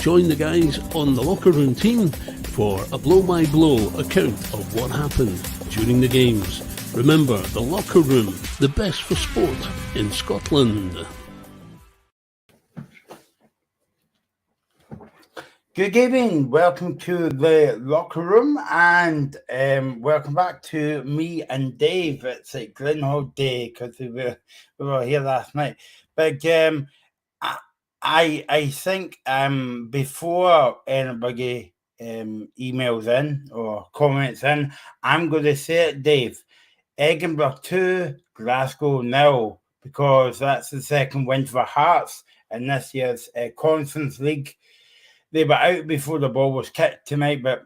Join the guys on the Locker Room team for a blow-by-blow account of what happened during the games. Remember, the Locker Room, the best for sport in Scotland. Good evening, welcome to the Locker Room, and welcome back to me and Dave. It's like Glenhog Day because we were here last night. But I think before anybody emails in or comments in, I'm going to say it, Dave. Edinburgh 2, Glasgow 0, because that's the second win for Hearts in this year's Conference League. They were out before the ball was kicked tonight, but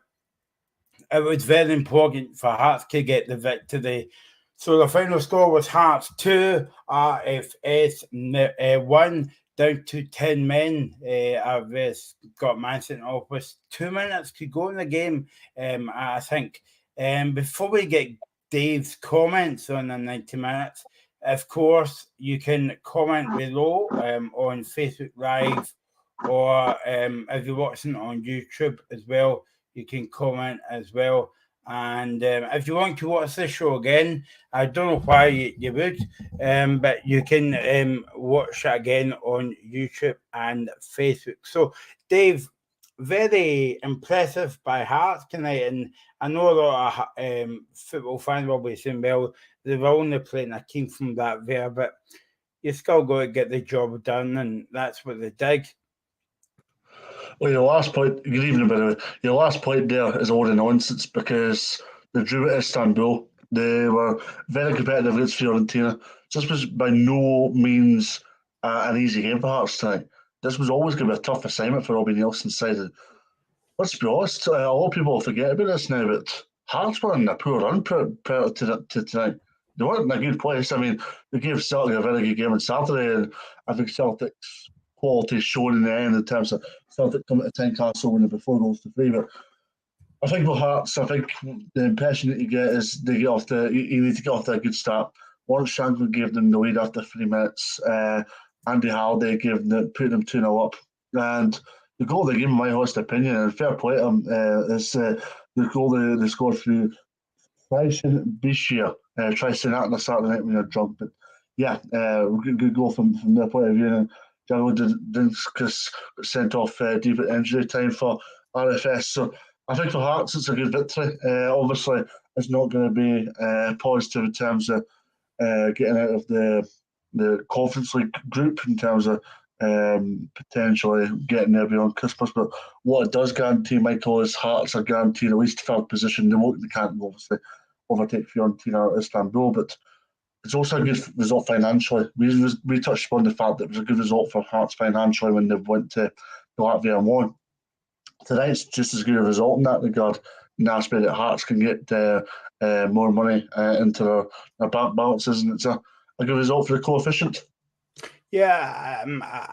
it was very important for Hearts to get the victory. So the final score was Hearts 2, RFS 1, down to 10 men. RFS got man sent off with 2 minutes to go in the game, I think. Before we get Dave's comments on the 90 minutes, of course, you can comment below on Facebook Live, or if you're watching on YouTube as well, you can comment as well. And if you want to watch the show again, I don't know why you would, but you can watch it again on YouTube and Facebook. So, Dave, very impressive by Hearts tonight, and I know a lot of football fans will be saying, well, they were only playing a team from that there, but you still got to get the job done, and that's what they did. Well, your last point, good evening, by the way. Your last point there is all the nonsense because they drew at Istanbul. They were very competitive against Fiorentina. This was by no means an easy game for Hearts tonight. This was always going to be a tough assignment for Robbie Nielsen's side. Let's be honest, a lot of people forget about this now, but Hearts were in a poor run prior to tonight. They weren't in a good place. I mean, they gave Celtic a very good game on Saturday, and I think Celtic's quality shown in the end in terms of Celtic coming to Tynecastle winning by 4 goals to 3. But I think with Hearts, I think the impression that you get is they get off you need to get off to a good start. Lawrence Shankland gave them the lead after 3 minutes. Andy Halliday put them 2-0 up. And the goal of the game, in my honest opinion, and fair play to them, is the goal they scored through Tryson Bishia. Try saying that on a Saturday night when you're drunk. But yeah, good goal from their point of view. And Jallo didn't sent off deep at injury time for RFS. So I think for Hearts, it's a good victory. Obviously, it's not going to be positive in terms of getting out of the Conference League group in terms of potentially getting there beyond Christmas. But what it does guarantee, Michael, is Hearts are guaranteed at least third position. They can't obviously overtake Fiorentina or Istanbul, but it's also a good result financially. We touched upon the fact that it was a good result for Hearts financially when they went to Latvia and won. Tonight's just as good a result in that regard. In the aspect that Hearts can get more money into their bank balances, and it's a good result for the coefficient. Yeah,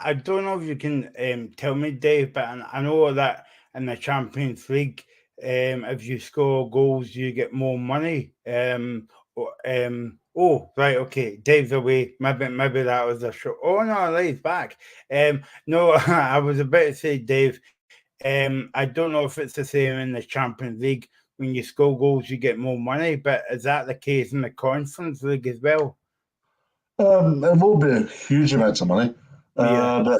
I don't know if you can tell me, Dave, but I know that in the Champions League, if you score goals, you get more money. Oh, right, okay. Dave's away. Maybe that was a show. Oh no, he's back. No, I was about to say, Dave. I don't know if it's the same in the Champions League. When you score goals, you get more money. But is that the case in the Conference League as well? It will be huge amounts of money. But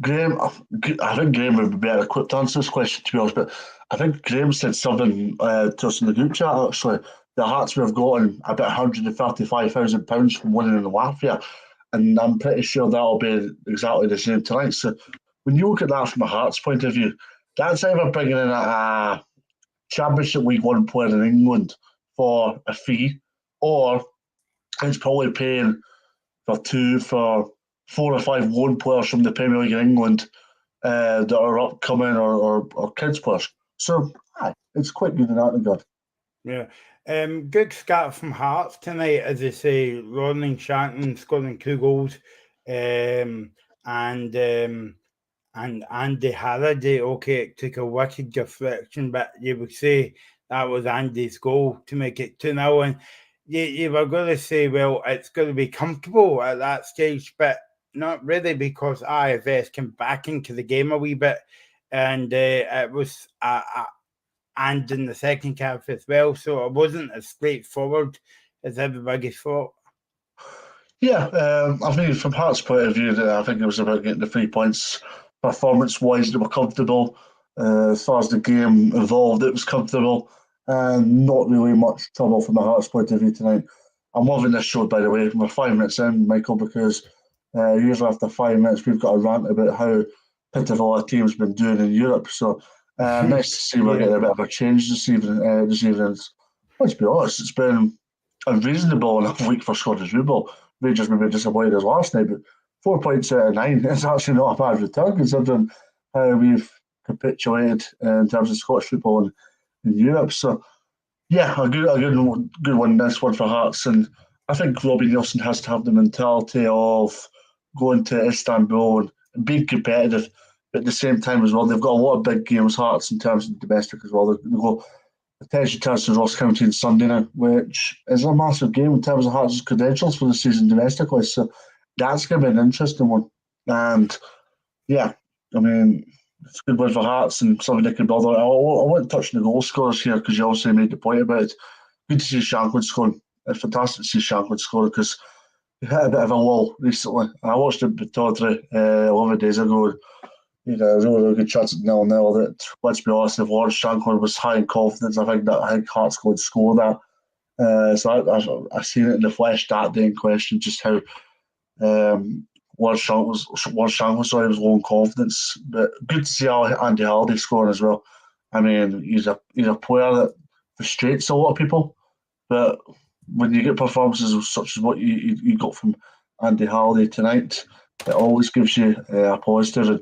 Graham, I think Graham would be better equipped to answer this question, to be honest. But I think Graham said something to us in the group chat, actually. The Hearts would have gotten about £135,000 from winning in Latvia. And I'm pretty sure that'll be exactly the same tonight. So when you look at that from a Hearts point of view, that's either bringing in a Championship League One player in England for a fee, or it's probably paying for 4 or 5 loan players from the Premier League in England that are upcoming or kids players. So it's quite good in that regard. Yeah. Good start from Hearts tonight, as I say. Lawrence Shankland scoring 2 goals, and Andy Halliday, okay, it took a wicked deflection, but you would say that was Andy's goal to make it 2-0. And you were going to say, well, it's going to be comfortable at that stage, but not really, because RFS came back into the game a wee bit. and it was and in the second half as well. So it wasn't as straightforward as everybody thought. Yeah, I mean, from Hearts' point of view, I think it was about getting the 3 points. Performance-wise, they were comfortable. As far as the game evolved, it was comfortable. And not really much trouble from the Hearts' point of view tonight. I'm loving this show, by the way. We're 5 minutes in, Michael, because usually after 5 minutes, we've got a rant about how pitiful our team's been doing in Europe. So nice to see we're getting a bit of a change this evening. Let's be honest, it's been a reasonable enough week for Scottish football. Rangers maybe disappointed us last night, but 4 points out of 9 is actually not a bad return considering how we've capitulated in terms of Scottish football in Europe. So, yeah, a good one, this one for Hearts. And I think Robbie Neilson has to have the mentality of going to Istanbul and being competitive, but at the same time as well, they've got a lot of big games, Hearts, in terms of domestic as well. They've got potential chance to Ross County on Sunday now, which is a massive game in terms of Hearts' credentials for the season domestically. So that's going to be an interesting one. And yeah, I mean, it's a good one for Hearts and something they can build on. I want to touch on the goal scorers here because you also made the point about it. Good to see Shankland scoring. It's fantastic to see Shankland scoring because he hit a bit of a wall recently. I watched it with Tawdry 11 days ago. He got a really good chance at 0-0 that, let's be honest, if Lawrence Shankland was high in confidence, I think Hearts would score that. So I seen it in the flesh that day in question, just how Lawrence Shankland was low in confidence. But good to see Andy Halliday scoring as well. I mean, he's a player that frustrates a lot of people, but when you get performances such as what you got from Andy Halliday tonight, it always gives you a positive. And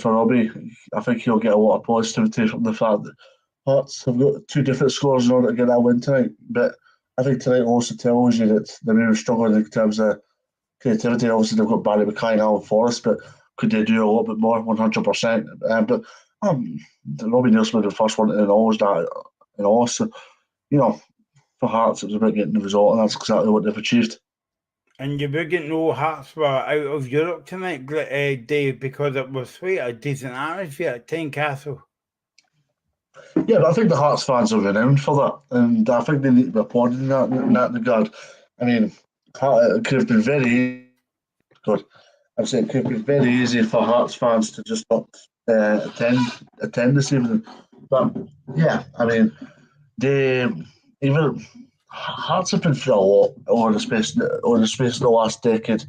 for Robbie, I think he'll get a lot of positivity from the fact that Hearts have got 2 different scores in order to get that win tonight. But I think tonight also tells you that they may be struggling in terms of creativity. Obviously, they've got Barry McKay and Alan Forrest, but could they do a little bit more? 100%. But Robbie Neilson was the first one to acknowledge that and also, for Hearts, it was about getting the result, and that's exactly what they've achieved. And you wouldn't know Hearts were out of Europe tonight, Dave, because it was quite a decent atmosphere at Tynecastle. Yeah, but I think the Hearts fans are renowned for that, and I think they need to be applauded in that regard. I mean, it could have been very good. I'm saying it could have been very easy for Hearts fans to just not attend this evening. But yeah, I mean, Hearts have been through a lot over the space of the last decade.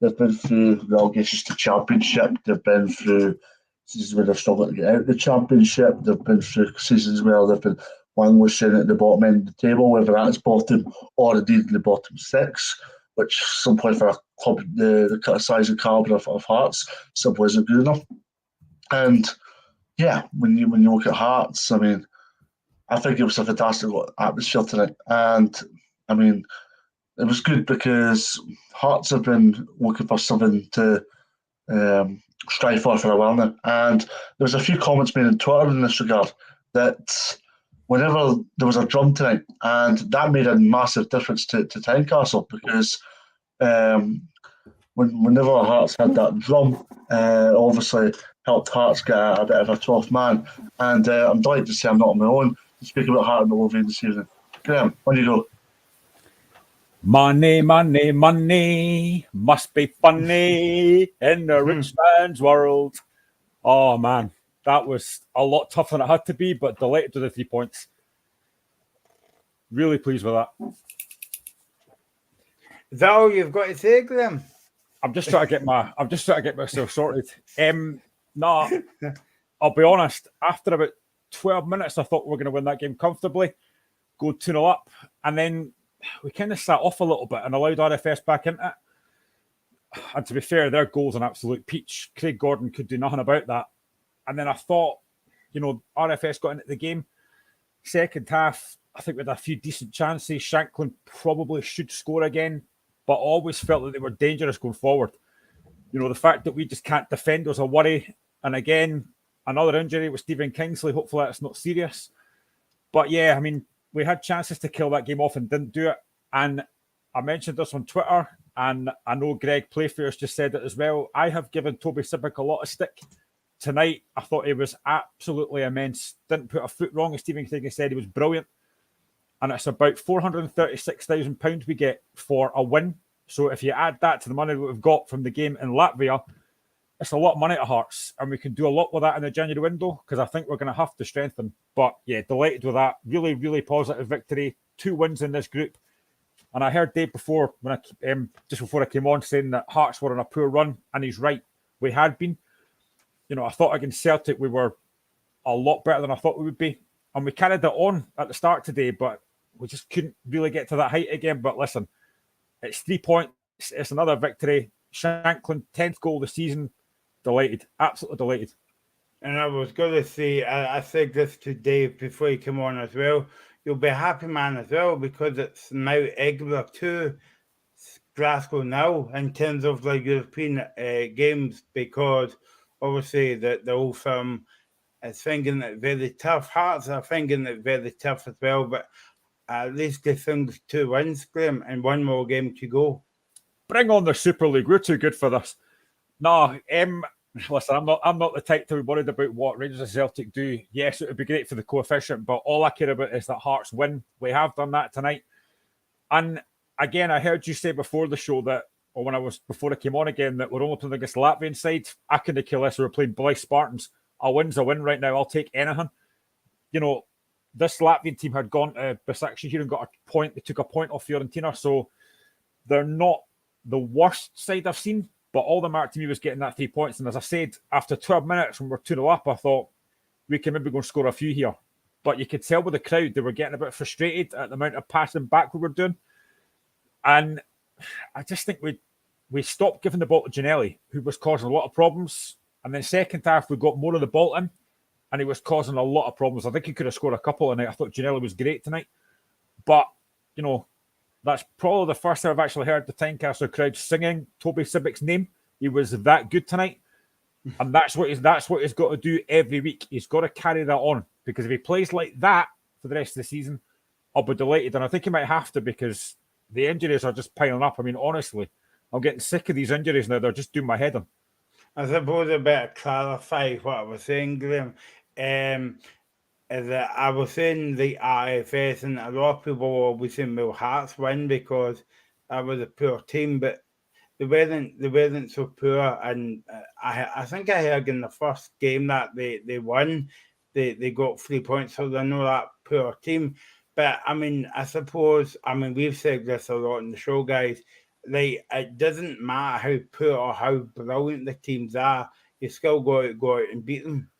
They've been through relegations to Championship. They've been through seasons where they've struggled to get out of the Championship. They've been through seasons where they've been languishing at the bottom end of the table, whether that's bottom or indeed in the bottom 6, which some point for a club the size and calibre of Hearts simply isn't good enough. And yeah, when you look at Hearts, I mean, I think it was a fantastic atmosphere tonight. And I mean, it was good because Hearts have been looking for something to strive for a while now. And there was a few comments made on Twitter in this regard that whenever there was a drum tonight, and that made a massive difference to Tynecastle because whenever Hearts had that drum, obviously helped Hearts get a bit of a 12th man. And I'm delighted to say I'm not on my own to speak about Heart and Midlothian this evening. Graham, on you go. Money, money, money must be funny in the rich man's world. Oh, man, that was a lot tougher than it had to be, but delighted with the 3 points. Really pleased with that. Is that all you've got to say, Graham? I'm just trying to get myself sorted. Nah, I'll be honest. After about 12 minutes, I thought we were going to win that game comfortably, go 2-0 up, and then we kind of sat off a little bit and allowed RFS back into it. And to be fair, their goal's an absolute peach. Craig Gordon could do nothing about that. And then I thought, RFS got into the game. Second half, I think we had a few decent chances. Shankland probably should score again, but I always felt that they were dangerous going forward. The fact that we just can't defend was a worry. And again, another injury with Stephen Kingsley. Hopefully that's not serious. But yeah, I mean, we had chances to kill that game off and didn't do it. And I mentioned this on Twitter, and I know Greg Playfair's just said it as well. I have given Toby Sibbick a lot of stick tonight, I thought he was absolutely immense. Didn't put a foot wrong, as Stephen King said. He was brilliant. And it's about £436,000 we get for a win. So if you add that to the money that we've got from the game in Latvia, it's a lot of money to Hearts. And we can do a lot with that in the January window, because I think we're going to have to strengthen. But yeah, delighted with that. Really, really positive victory. 2 wins in this group. And I heard Dave before, when just before I came on, saying that Hearts were on a poor run. And he's right. We had been. I thought against Celtic we were a lot better than I thought we would be. And we carried it on at the start today, but we just couldn't really get to that height again. But listen, it's 3 points. It's another victory. Shanklin, 10th goal of the season. Delighted. Absolutely delighted. And I was going to say, I said this to Dave before he came on as well. You'll be a happy man as well, because it's now Edinburgh 2, Glasgow now, in terms of the European games, because obviously the old firm is finding it very tough. Hearts are finding it very tough as well, but at least they think 2 wins, Graham, and 1 more game to go. Bring on the Super League. We're too good for this. No, listen, I'm not the type to be worried about what Rangers and Celtic do. Yes, it would be great for the coefficient, but all I care about is that Hearts win. We have done that tonight. And again, I heard you say before the show that, or before I came on again, that we're only playing against the Latvian side. I couldn't care less. We're playing Blythe Spartans. A win's a win right now. I'll take anything. This Latvian team had gone to Besiktas here and got a point. They took a point off Fiorentina, so they're not the worst side I've seen. But all that mattered to me was getting that 3 points. And as I said, after 12 minutes when we're 2-0 up, I thought we can maybe go and score a few here. But you could tell with the crowd, they were getting a bit frustrated at the amount of passing back we were doing. And I just think we stopped giving the ball to Ginnelly, who was causing a lot of problems. And then second half, we got more of the ball in, and he was causing a lot of problems. I think he could have scored a couple tonight. I thought Ginnelly was great tonight. But, that's probably the first time I've actually heard the Tynecastle crowd singing Toby Sibbick's name. He was that good tonight. And that's what he's got to do every week. He's got to carry that on, because if he plays like that for the rest of the season, I'll be delighted. And I think he might have to, because the injuries are just piling up. I mean, honestly, I'm getting sick of these injuries now. They're just doing my head in. I suppose I better clarify what I was saying, Graham. Is that I was saying the RFS, and a lot of people were always saying, well, Hearts win because that was a poor team, but they weren't so poor. And I think I heard in the first game that they won, they got 3 points, so they're not that poor team. But I mean, we've said this a lot in the show, guys. Like, it doesn't matter how poor or how brilliant the teams are, you still got to go out and beat them.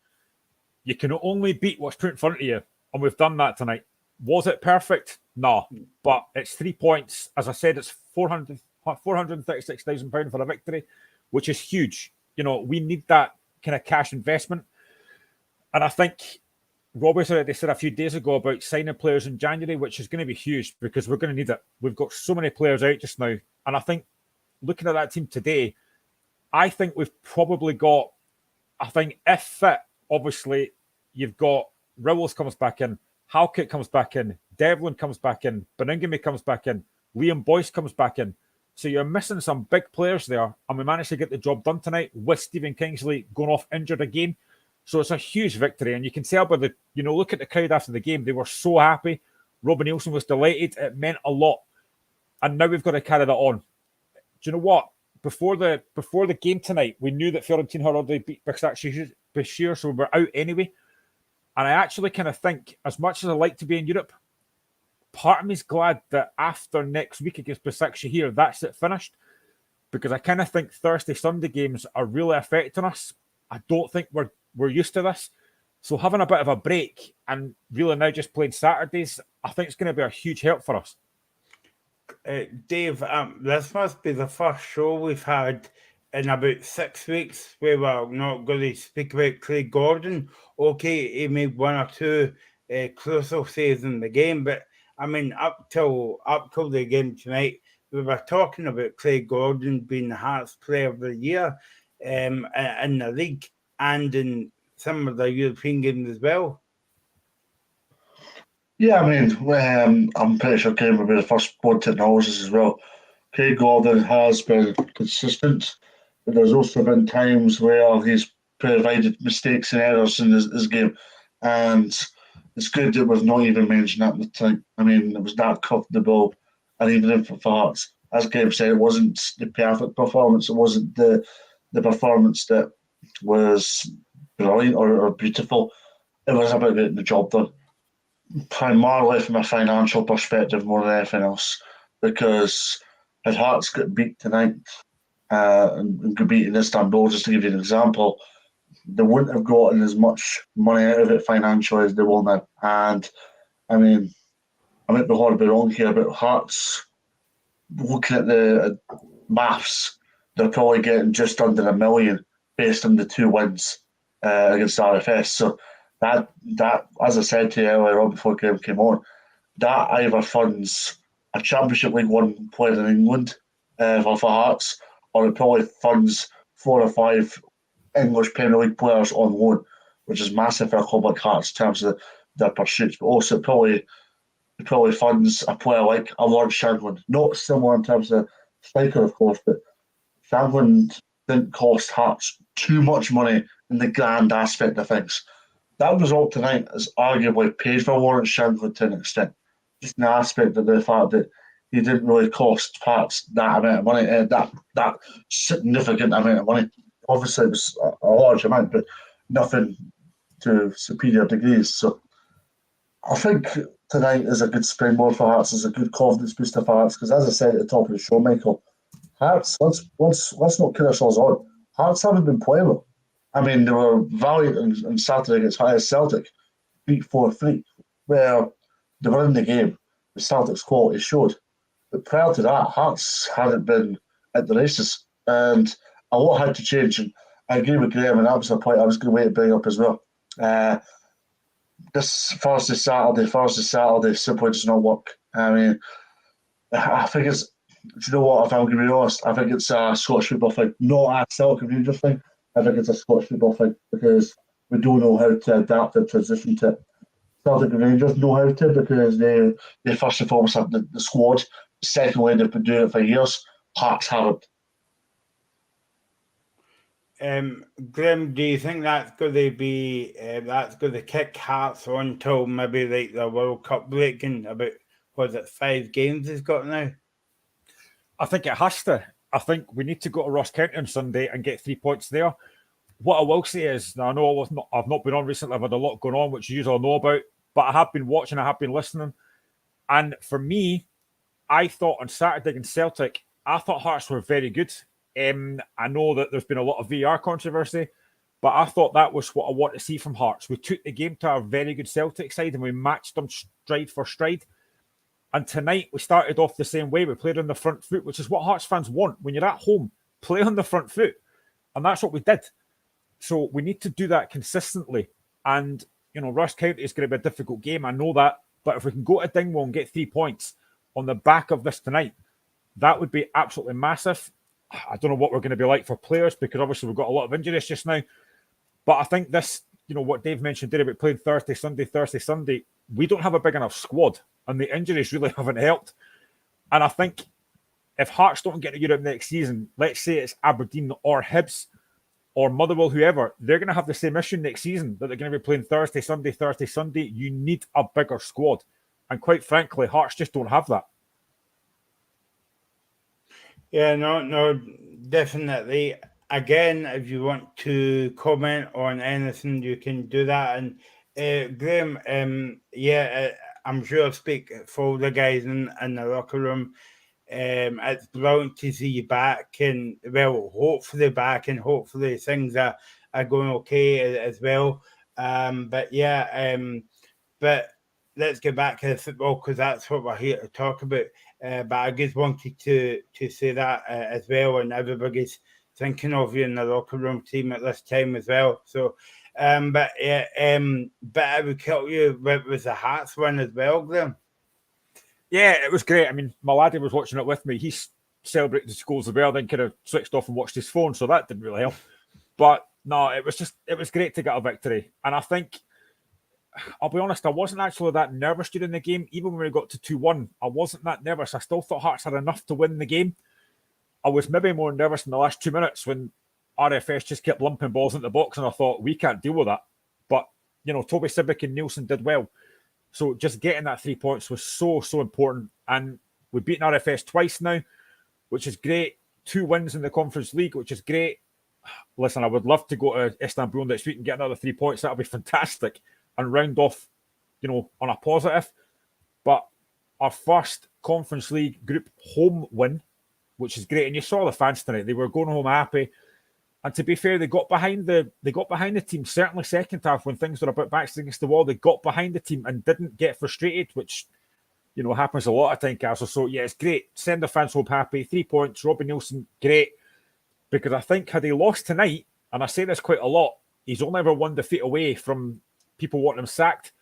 You can only beat what's put in front of you, and we've done that tonight. Was it perfect? No, but it's 3 points. As I said, it's £436,000 for a victory, which is huge. We need that kind of cash investment. And I think Robbie's already said a few days ago about signing players in January, which is going to be huge, because we're going to need it. We've got so many players out just now. And I think looking at that team today, I think we've probably got, if fit, obviously, you've got Rowles comes back in, Halkett comes back in, Devlin comes back in, Beningame comes back in, Liam Boyce comes back in. So you're missing some big players there, and we managed to get the job done tonight with Stephen Kingsley going off injured again. So it's a huge victory, and you can tell by look at the crowd after the game. They were so happy. Robin Nielsen was delighted. It meant a lot. And now we've got to carry that on. Do you know what? Before the game tonight, we knew that Fiorentina had already beat Bashir, so we were out anyway. And I actually kind of think, as much as I like to be in Europe, part of me is glad that after next week against Besiktas, that's it finished. Because I kind of think Thursday, Sunday games are really affecting us. I don't think we're used to this. So having a bit of a break and really now just playing Saturdays, I think it's going to be a huge help for us. Dave, this must be the first show we've had in about 6 weeks where we're not going to speak about Craig Gordon. Okay, he made 1 or 2 crucial saves in the game, but I mean, up till the game tonight, we were talking about Craig Gordon being the Hearts Player of the Year in the league and in some of the European games as well. Yeah, I mean, I'm pretty sure Kane will be the first one to acknowledge this as well. Craig Gordon has been consistent, but there's also been times where he's provided mistakes and errors in his game. And it's good that we've not even mentioned that at the time. I mean, it was that comfortable, and even if for Hearts, as Graham said, it wasn't the perfect performance. It wasn't the performance that was brilliant or beautiful. It was about getting the job done, primarily from a financial perspective more than anything else. Because had Hearts got beat tonight and got beat in Istanbul, just to give you an example, they wouldn't have gotten as much money out of it financially as they will now. And I mean, I might be horribly wrong here, but Hearts, looking at the maths, they're probably getting just under $1 million based on the 2 wins against RFS. So that, as I said to you earlier on before Graham came on, that either funds a Championship League 1 player in England for Hearts, or it probably funds 4 or 5 English Premier League players on loan, which is massive for a club like Hearts in terms of their pursuits. But also, it probably funds a player like a Lord Shanklin. Not similar in terms of striker, of course, but Shanklin didn't cost Hearts too much money in the grand aspect of things. That result tonight is arguably paid for Lawrence Shanklin to an extent. Just an aspect of the fact that he didn't really cost Hearts that amount of money, that significant amount of money. Obviously, it was a large amount, but nothing to superior degrees. So I think tonight is a good springboard for Hearts, is a good confidence booster for Hearts, because as I said at the top of the show, Michael, Hearts, let's not kid ourselves on. Hearts haven't been playing well. I mean, they were valiant on Saturday against Celtic, beat 4-3, where they were in the game. The Celtic's quality showed. But prior to that, Hearts hadn't been at the races, and a lot had to change. And I agree with Graham, and that was the point I was going to wait to bring up as well. This Thursday, Saturday simply does not work. I mean, I think it's, do you know what, if I'm going to be honest, I think it's a Scottish football thing, not a Celtic Rangers thing. I think it's a Scottish football thing, because we don't know how to adapt and transition to it. Celtic and Rangers know how to, because they first and foremost have the squad. Secondly, they've been doing it for years. Hearts haven't. Graham, do you think that's going to kick Hearts on till maybe like the World Cup break in about, was it 5 games he's got now? I think it has to. I think we need to go to Ross County on Sunday and get 3 points there. What I will say is, now I know I've not been on recently, I've had a lot going on, which you all know about, but I have been watching, I have been listening. And for me, I thought on Saturday against Celtic, I thought Hearts were very good. I know that there's been a lot of VR controversy, but I thought that was what I want to see from Hearts. We took the game to a very good Celtic side and we matched them stride for stride. And tonight we started off the same way. We played on the front foot, which is what Hearts fans want. When you're at home, play on the front foot. And that's what we did. So we need to do that consistently. And, you know, Ross County is going to be a difficult game. I know that. But if we can go to Dingwall and get 3 points on the back of this tonight, that would be absolutely massive. I don't know what we're going to be like for players, because obviously we've got a lot of injuries just now. But I think this, you know, what Dave mentioned there about playing Thursday, Sunday, we don't have a big enough squad. And the injuries really haven't helped. And I think if Hearts don't get to Europe next season, let's say it's Aberdeen or Hibs or Motherwell, whoever, they're going to have the same issue next season, that they're going to be playing Thursday, Sunday. You need a bigger squad. And quite frankly, Hearts just don't have that. Yeah, no, definitely. Again, if you want to comment on anything, you can do that. And Graham, I'm sure I'll speak for the guys in the locker room. It's brilliant to see you back, and well, hopefully back, and hopefully things are going okay as well. But let's get back to the football, because that's what we're here to talk about. But I just wanted to say that as well, and everybody's thinking of you in the locker room team at this time as well. So, but I would tell you it was a Hearts win as well, Graham. Yeah, it was great. I mean, my laddie was watching it with me. He celebrated his goals as well, then kind of switched off and watched his phone, so that didn't really help. But no, it was great to get a victory. And I think, I'll be honest, I wasn't actually that nervous during the game. Even when we got to 2-1, I wasn't that nervous. I still thought Hearts had enough to win the game. I was maybe more nervous in the last 2 minutes when RFS just kept lumping balls into the box, and I thought, we can't deal with that. But, Toby Sibbick and Nielsen did well. So just getting that 3 points was so, so important. And we've beaten RFS twice now, which is great. 2 wins in the Conference League, which is great. Listen, I would love to go to Istanbul next week and get another 3 points. That would be fantastic. And round off, on a positive. But our first Conference League group home win, which is great. And you saw the fans tonight. They were going home happy. And to be fair, they got behind the team, certainly second half when things were a bit backs against the wall. They got behind the team and didn't get frustrated, which, happens a lot of time, Castle. So, yeah, it's great. Send the fans home happy. 3 points. Robbie Nielsen, great. Because I think had he lost tonight, and I say this quite a lot, he's only ever 1 defeat away from people wanting him sacked.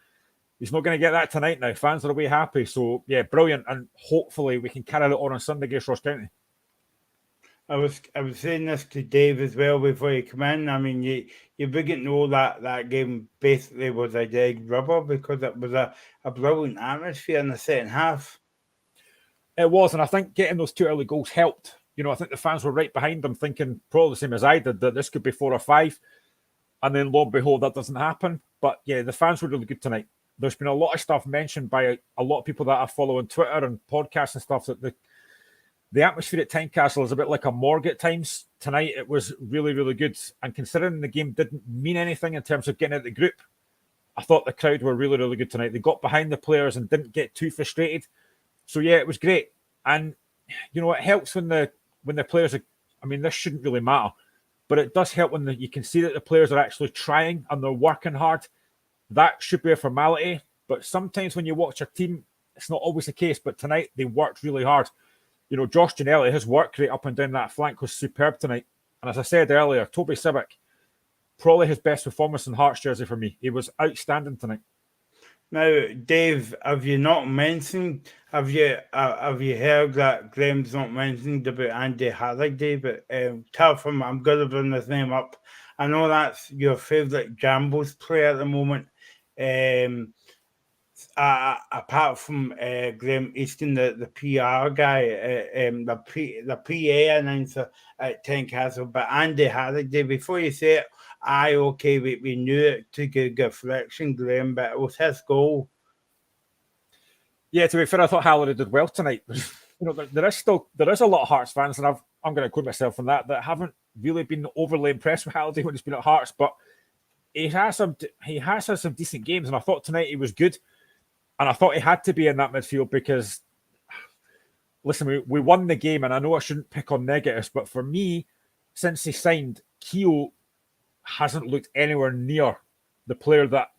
He's not going to get that tonight now. Fans are away happy. So, yeah, brilliant. And hopefully we can carry it on Sunday against Ross County. I was saying this to Dave as well before you come in. I mean, you begin to know that game basically was a dead rubber because it was a brilliant atmosphere in the second half. It was, and I think getting those 2 early goals helped. I think the fans were right behind them thinking, probably the same as I did, that this could be 4 or 5. And then, lo and behold, that doesn't happen. But, yeah, the fans were really good tonight. There's been a lot of stuff mentioned by a lot of people that I follow on Twitter and podcasts and stuff that the atmosphere at Tynecastle is a bit like a morgue at times. Tonight, it was really, really good. And considering the game didn't mean anything in terms of getting out of the group, I thought the crowd were really, really good tonight. They got behind the players and didn't get too frustrated. So, yeah, it was great. And, it helps when the players are... I mean, this shouldn't really matter. But it does help when you can see that the players are actually trying and they're working hard. That should be a formality. But sometimes when you watch a team, it's not always the case. But tonight, they worked really hard. Josh Ginnelly, his work rate up and down that flank was superb tonight. And as I said earlier, Toby Sibbick, probably his best performance in Hearts jersey for me. He was outstanding tonight. Now, Dave, have you not mentioned? Have you heard that Graham's not mentioned about Andy Halliday? But tell him I'm going to bring his name up. I know that's your favourite Jambos player at the moment. Apart from Graham Easton, the PR guy, the PA announcer at Tynecastle, but Andy Halliday, before you say it, we knew it took a good reflection, Graham, but it was his goal. Yeah, to be fair, I thought Halliday did well tonight. There is a lot of Hearts fans, and I'm going to quote myself on that haven't really been overly impressed with Halliday when he's been at Hearts, but he has had some decent games, and I thought tonight he was good. And I thought he had to be in that midfield because, listen, we won the game, and I know I shouldn't pick on negatives, but for me, since he signed, Keogh hasn't looked anywhere near the player that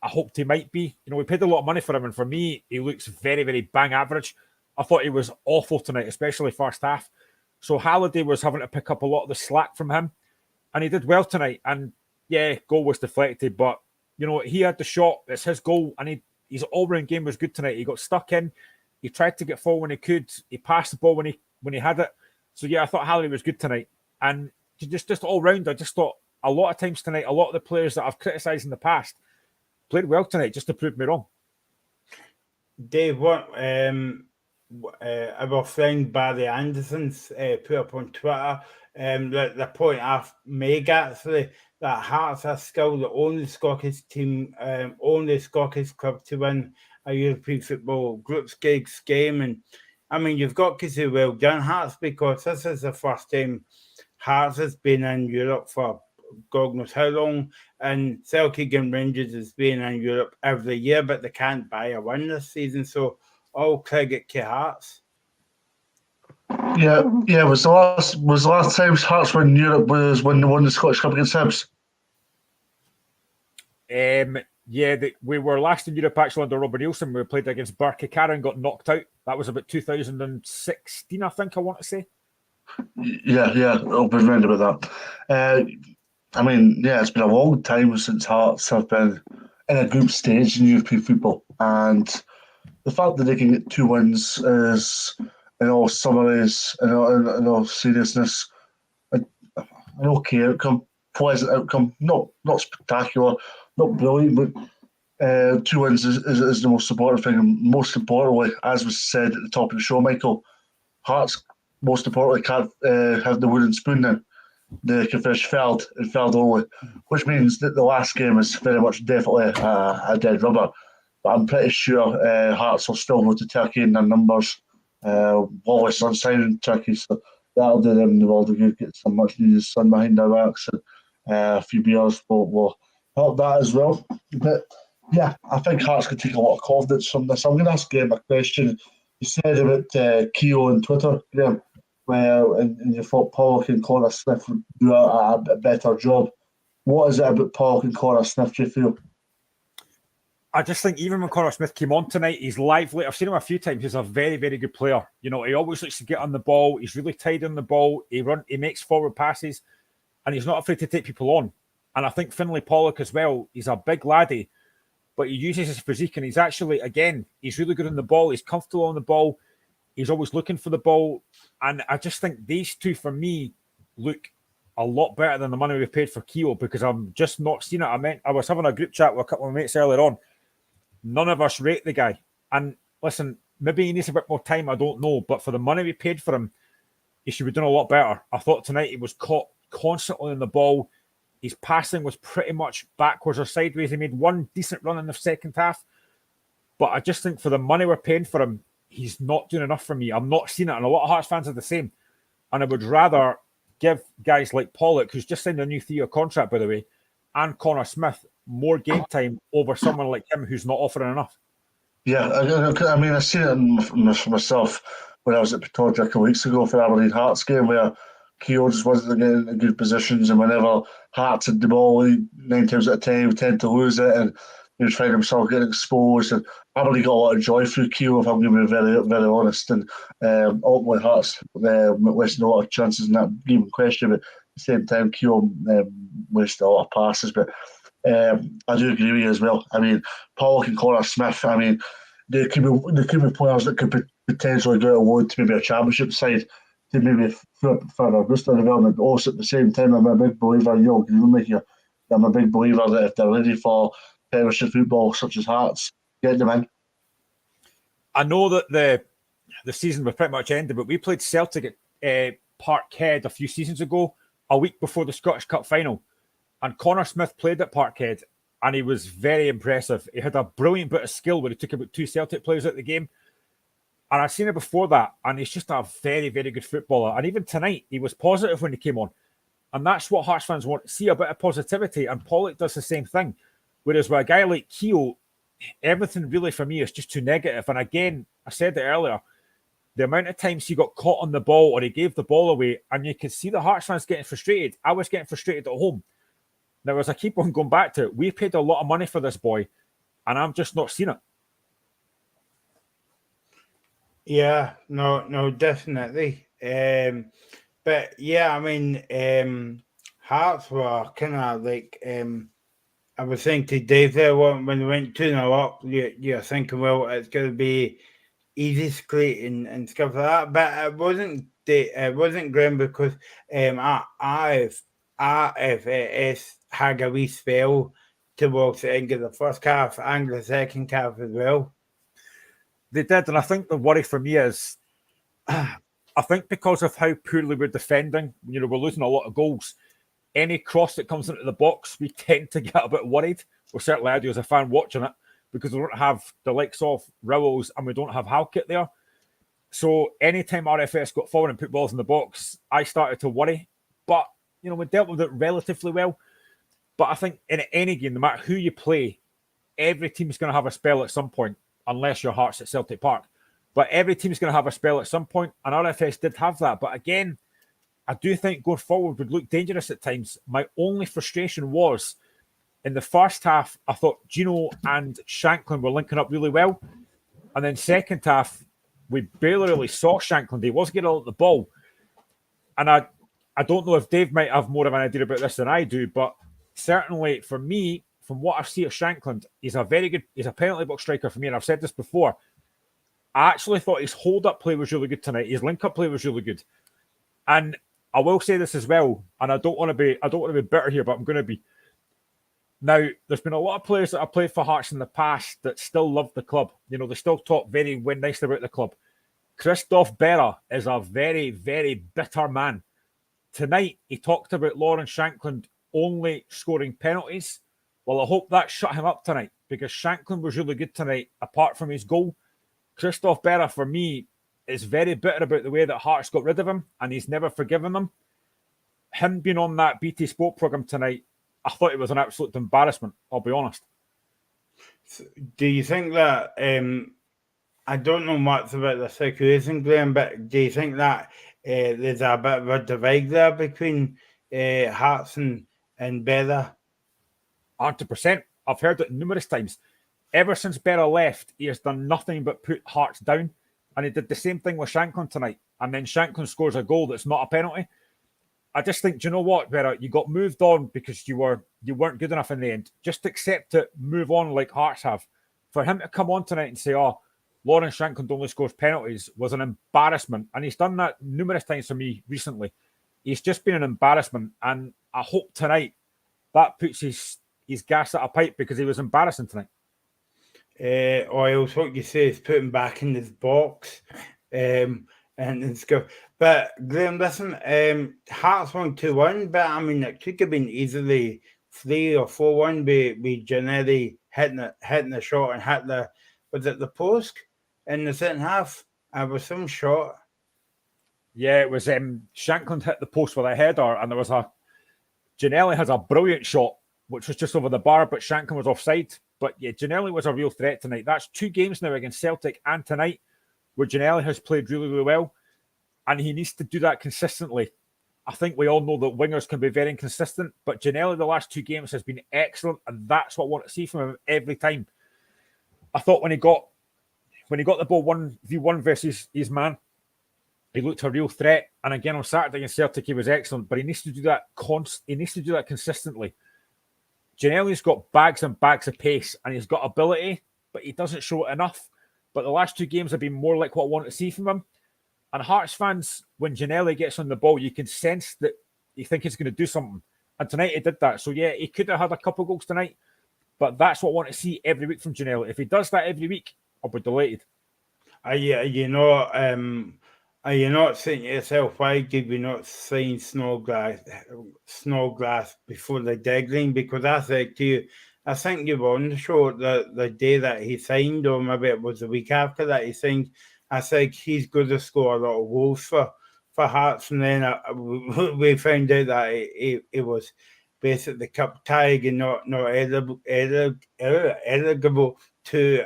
I hoped he might be. We paid a lot of money for him, and for me, he looks very, very bang average. I thought he was awful tonight, especially first half. So Halliday was having to pick up a lot of the slack from him, and he did well tonight. And, yeah, goal was deflected, but, he had the shot. It's his goal, and his all-round game was good tonight. He got stuck in. He tried to get forward when he could. He passed the ball when he had it. So, yeah, I thought Halliday was good tonight. And just all-round, I just thought a lot of times tonight, a lot of the players that I've criticised in the past played well tonight just to prove me wrong. Dave, what our friend Barry Anderson's put up on Twitter, the point I've made actually, that Hearts are still the only Scottish team, only Scottish club to win a European football group stage game. And I mean, you've got to say well done, Hearts, because this is the first time Hearts has been in Europe for God knows how long. And Celtic and Rangers has been in Europe every year, but they can't buy a win this season. So all credit to Hearts. Yeah. Was the last time Hearts won Europe was when they won the Scottish Cup against Hibs? We were last in Europe actually under Robert Nielsen. We played against Barkikara and got knocked out. That was about 2016, I think I want to say. Yeah, I'll be round about that. It's been a long time since Hearts have been in a group stage in European football, and the fact that they can get 2 wins is, in all summaries, in all seriousness, an okay outcome, pleasant outcome, not spectacular, not brilliant, but 2 wins is the most important thing. And most importantly, as was said at the top of the show, Michael, Hearts, most importantly, can't have the wooden spoon now. they can finish third and third only, which means that the last game is very much definitely a dead rubber. But I'm pretty sure Hearts will still go to Turkey in their numbers. Wallace on signing Turkey, so that'll do them the world of good. Get some much needed sun behind their backs, and a few beers will help that as well. But yeah, I think Hearts can take a lot of confidence from this. I'm going to ask Graham a question. You said about Keogh on Twitter, Graham, where and you thought Pollock and Connor Smith would do a better job. What is it about Pollock and Connor Smith, do you feel? I just think even when Connor Smith came on tonight, he's lively. I've seen him a few times. He's a very, very good player. You know, he always likes to get on the ball. He's really tight on the ball. He makes forward passes, and he's not afraid to take people on. And I think Finlay Pollock as well. He's a big laddie, but he uses his physique, and he's actually, again, he's really good on the ball. He's comfortable on the ball. He's always looking for the ball. And I just think these two, for me, look a lot better than the money we paid for Keogh, because I'm just not seeing it. I was having a group chat with a couple of mates earlier on. None of us rate the guy. And listen, maybe he needs a bit more time, I don't know. But for the money we paid for him, he should be doing a lot better. I thought tonight he was caught constantly on the ball. His passing was pretty much backwards or sideways. He made one decent run in the second half. But I just think for the money we're paying for him, he's not doing enough for me. I'm not seeing it. And a lot of Hearts fans are the same. And I would rather give guys like Pollock, who's just signed a new 3-year contract, by the way, and Connor Smith more game time over someone like him who's not offering enough. Yeah, I mean, I seen it for myself when I was at Pittodrie a couple of weeks ago for the Aberdeen Hearts game, where Keogh just wasn't getting in good positions, and whenever Hearts had the ball, 9 times out of 10 he would tend to lose it, and he was finding himself getting exposed. And Aberdeen got a lot of joy through Keogh, if I'm going to be very, very honest. And ultimately, Hearts wasted a lot of chances in that game in question, but at the same time, Keogh wasted a lot of passes. But I do agree with you as well. I mean, Pollock and Connor Smith, I mean, they could be players that could potentially go out on loan to maybe a championship side to maybe further boost their development. Also, at the same time, I'm a big believer, you'll agree with me here, I'm a big believer that if they're ready for Premiership football, such as Hearts, get them in. I know that the season was pretty much ended, but we played Celtic at Parkhead a few seasons ago, a week before the Scottish Cup final. And Connor Smith played at Parkhead, and he was very impressive. He had a brilliant bit of skill where he took about 2 Celtic players out of the game. And I've seen it before that, and he's just a very, very good footballer. And even tonight, he was positive when he came on. And that's what Hearts fans want, see a bit of positivity. And Pollock does the same thing. Whereas with a guy like Keogh, everything really for me is just too negative. And again, I said it earlier, the amount of times he got caught on the ball or he gave the ball away, and you could see the Hearts fans getting frustrated. I was getting frustrated at home. Now, as I keep on going back to it, we paid a lot of money for this boy, and I'm just not seeing it. Yeah, no, definitely. But yeah, I mean, Hearts were kind of like, I was saying to Dave there when they went 2-0 up, you're thinking, well, it's going to be easy skate and stuff like that. But it wasn't Graham, because RFS had a wee spell towards the end of the first half and the second half as well. They did, and I think the worry for me is, I think because of how poorly we're defending, we're losing a lot of goals. Any cross that comes into the box, we tend to get a bit worried. Well, certainly I do as a fan watching it, because we don't have the likes of Rowells and we don't have Halkett there. So anytime RFS got forward and put balls in the box, I started to worry. But, we dealt with it relatively well. But I think in any game, no matter who you play, every team's going to have a spell at some point, unless your Hearts at Celtic Park. But every team's going to have a spell at some point, and RFS did have that. But again, I do think going forward would look dangerous at times. My only frustration was, in the first half, I thought Gino and Shanklin were linking up really well. And then second half, we barely really saw Shanklin. He wasn't getting all the ball. And I don't know if Dave might have more of an idea about this than I do, but certainly for me, from what I see of Shanklin, he's a penalty box striker for me. And I've said this before. I actually thought his hold-up play was really good tonight. His link-up play was really good. And I will say this as well, and I don't want to be bitter here, but I'm going to be. Now, there's been a lot of players that have played for Hearts in the past that still love the club. They still talk very nicely about the club. Christophe Berra is a very, very bitter man tonight he talked about Lawrence Shankland only scoring penalties. Well, I hope that shut him up tonight, because Shankland was really good tonight, apart from his goal. Christophe Berra, for me, is very bitter about the way that Hearts got rid of him, and he's never forgiven them. Him being on that BT Sport programme tonight, I thought it was an absolute embarrassment, I'll be honest. Do you think that, I don't know much about the situation, Graham, but do you think that there's a bit of a divide there between Hearts and Berra? 100%. I've heard it numerous times. Ever since Berra left, he has done nothing but put Hearts down. And he did the same thing with Shankland tonight. And then Shankland scores a goal that's not a penalty. I just think, do you know what, Berra? You got moved on because you weren't good enough in the end. Just accept it, move on like Hearts have. For him to come on tonight and say, oh, Lawrence Shankland only scores penalties, was an embarrassment. And he's done that numerous times for me recently. He's just been an embarrassment. And I hope tonight that puts his gas at a pipe, because he was embarrassing tonight. Oils, what you say is put him back in his box, and it's go. But Graham, listen, Hearts won 2-1, but I mean it could have been easily 3 or 4-1 with Giannelli hitting the shot and hit the post in the second half. It was some shot. Yeah, it was Shankland hit the post with a header, and there was Giannelli has a brilliant shot, which was just over the bar, but Shankland was offside. But yeah, Giannelli was a real threat tonight. That's 2 games now against Celtic and tonight where Giannelli has played really, really well. And he needs to do that consistently. I think we all know that wingers can be very inconsistent, but Giannelli the last 2 games has been excellent, and that's what I want to see from him every time. I thought when he got the ball 1v1 versus his man, he looked a real threat. And again on Saturday against Celtic, he was excellent, but he needs to do that consistently. Giannelli's got bags and bags of pace, and he's got ability, but he doesn't show it enough. But the last 2 games have been more like what I want to see from him. And Hearts fans, when Giannelli gets on the ball, you can sense that you think he's going to do something. And tonight he did that. So yeah, he could have had a couple of goals tonight, but that's what I want to see every week from Giannelli. If he does that every week, I'll be delighted. Are you not saying to yourself, why did we not sign Snodgrass before the deadline? Because I said to you, I think you were on the show the day that he signed, or maybe it was the week after that he signed. I said he's going to score a lot of goals for Hearts, and then we found out that it was basically cup tag and not eligible to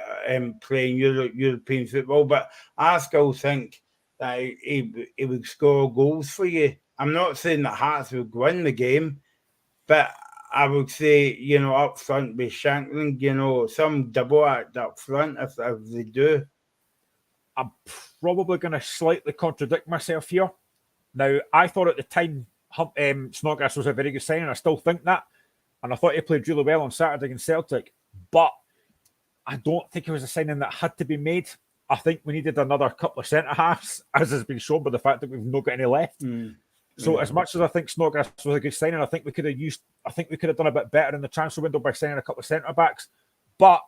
playing European football. But I still think that he would score goals for you. I'm not saying that Hearts would win the game, but I would say, up front with Shankland, some double act up front if they do. I'm probably going to slightly contradict myself here. Now, I thought at the time Snodgrass was a very good signing. I still think that. And I thought he played really well on Saturday against Celtic. But I don't think it was a signing that had to be made. I think we needed another couple of centre-halves, as has been shown by the fact that we've not got any left. So as much as I think Snodgrass was a good signing, I think we could have done a bit better in the transfer window by signing a couple of centre-backs. But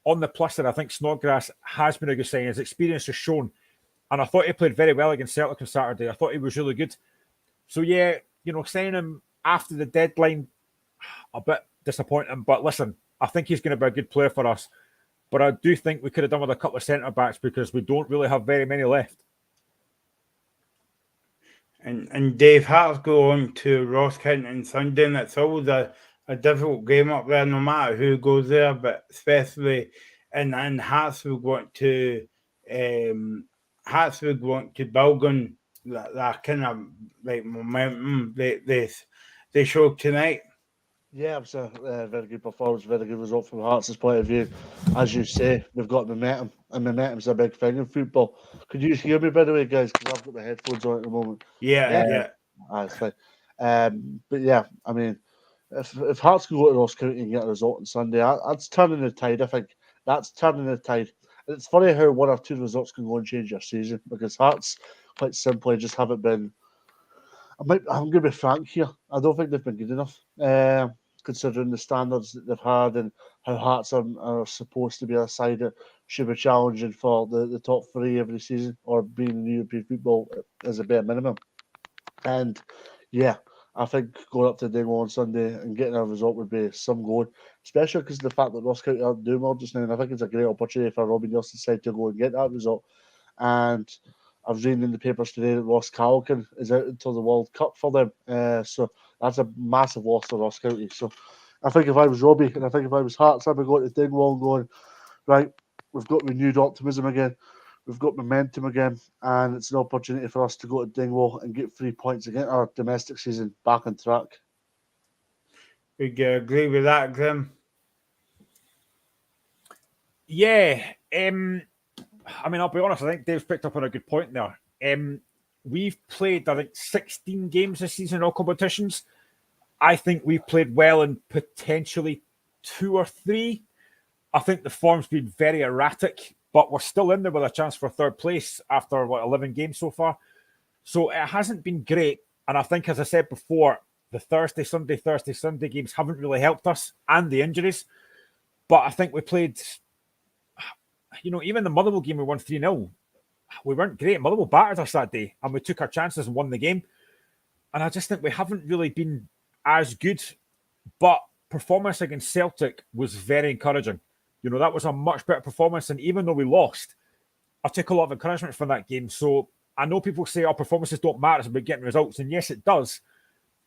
on the plus side, I think Snodgrass has been a good signing. His experience has shown. And I thought he played very well against Celtic on Saturday. I thought he was really good. So yeah, signing him after the deadline, a bit disappointing. But listen, I think he's going to be a good player for us. But I do think we could have done with a couple of centre-backs, because we don't really have very many left. And Dave, Hearts go on to Ross County on Sunday, and it's always a difficult game up there, no matter who goes there, but especially and Hearts would want to build on that kind of like momentum they showed tonight. Yeah, it was a very good performance, very good result from Hearts' point of view. As you say, they've got momentum, and momentum's a big thing in football. Could you hear me, by the way, guys? Because I've got my headphones on at the moment. Yeah. That's fine. But yeah, I mean, if Hearts can go to Ross County and get a result on Sunday, that's turning the tide. I think that's turning the tide. And it's funny how 1 or 2 results can go and change your season, because Hearts, quite simply, just haven't been. I'm going to be frank here. I don't think they've been good enough, considering the standards that they've had and how Hearts are supposed to be a side that should be challenging for the top 3 every season, or being in European football as a bare minimum. And yeah, I think going up to Dingwall on Sunday and getting a result would be some going, especially because of the fact that Ross County are doing well just now. And I think it's a great opportunity for Robbie Nelson's side to go and get that result. And I was reading in the papers today that Ross Calkin is out until the World Cup for them. So that's a massive loss for Ross County. So I think if I was Robbie and I think if I was Hearts, I'd be going to Dingwall and going, right, we've got renewed optimism again. We've got momentum again, and it's an opportunity for us to go to Dingwall and get 3 points again, our domestic season back on track. Would you agree with that, Grim? Yeah. I mean, I'll be honest, I think Dave's picked up on a good point there. We've played, I think, 16 games this season in all competitions. I think we've played well in potentially 2 or 3. I think the form's been very erratic, but we're still in there with a chance for 3rd place after, 11 games so far. So it hasn't been great. And I think, as I said before, the Thursday, Sunday games haven't really helped us, and the injuries. But I think we played, even the Motherwell game, we won 3-0. We weren't great. Motherwell battered us that day, and we took our chances and won the game. And I just think we haven't really been as good. But performance against Celtic was very encouraging. That was a much better performance. And even though we lost, I took a lot of encouragement from that game. So I know people say our performances don't matter, it's about getting results. And yes, it does.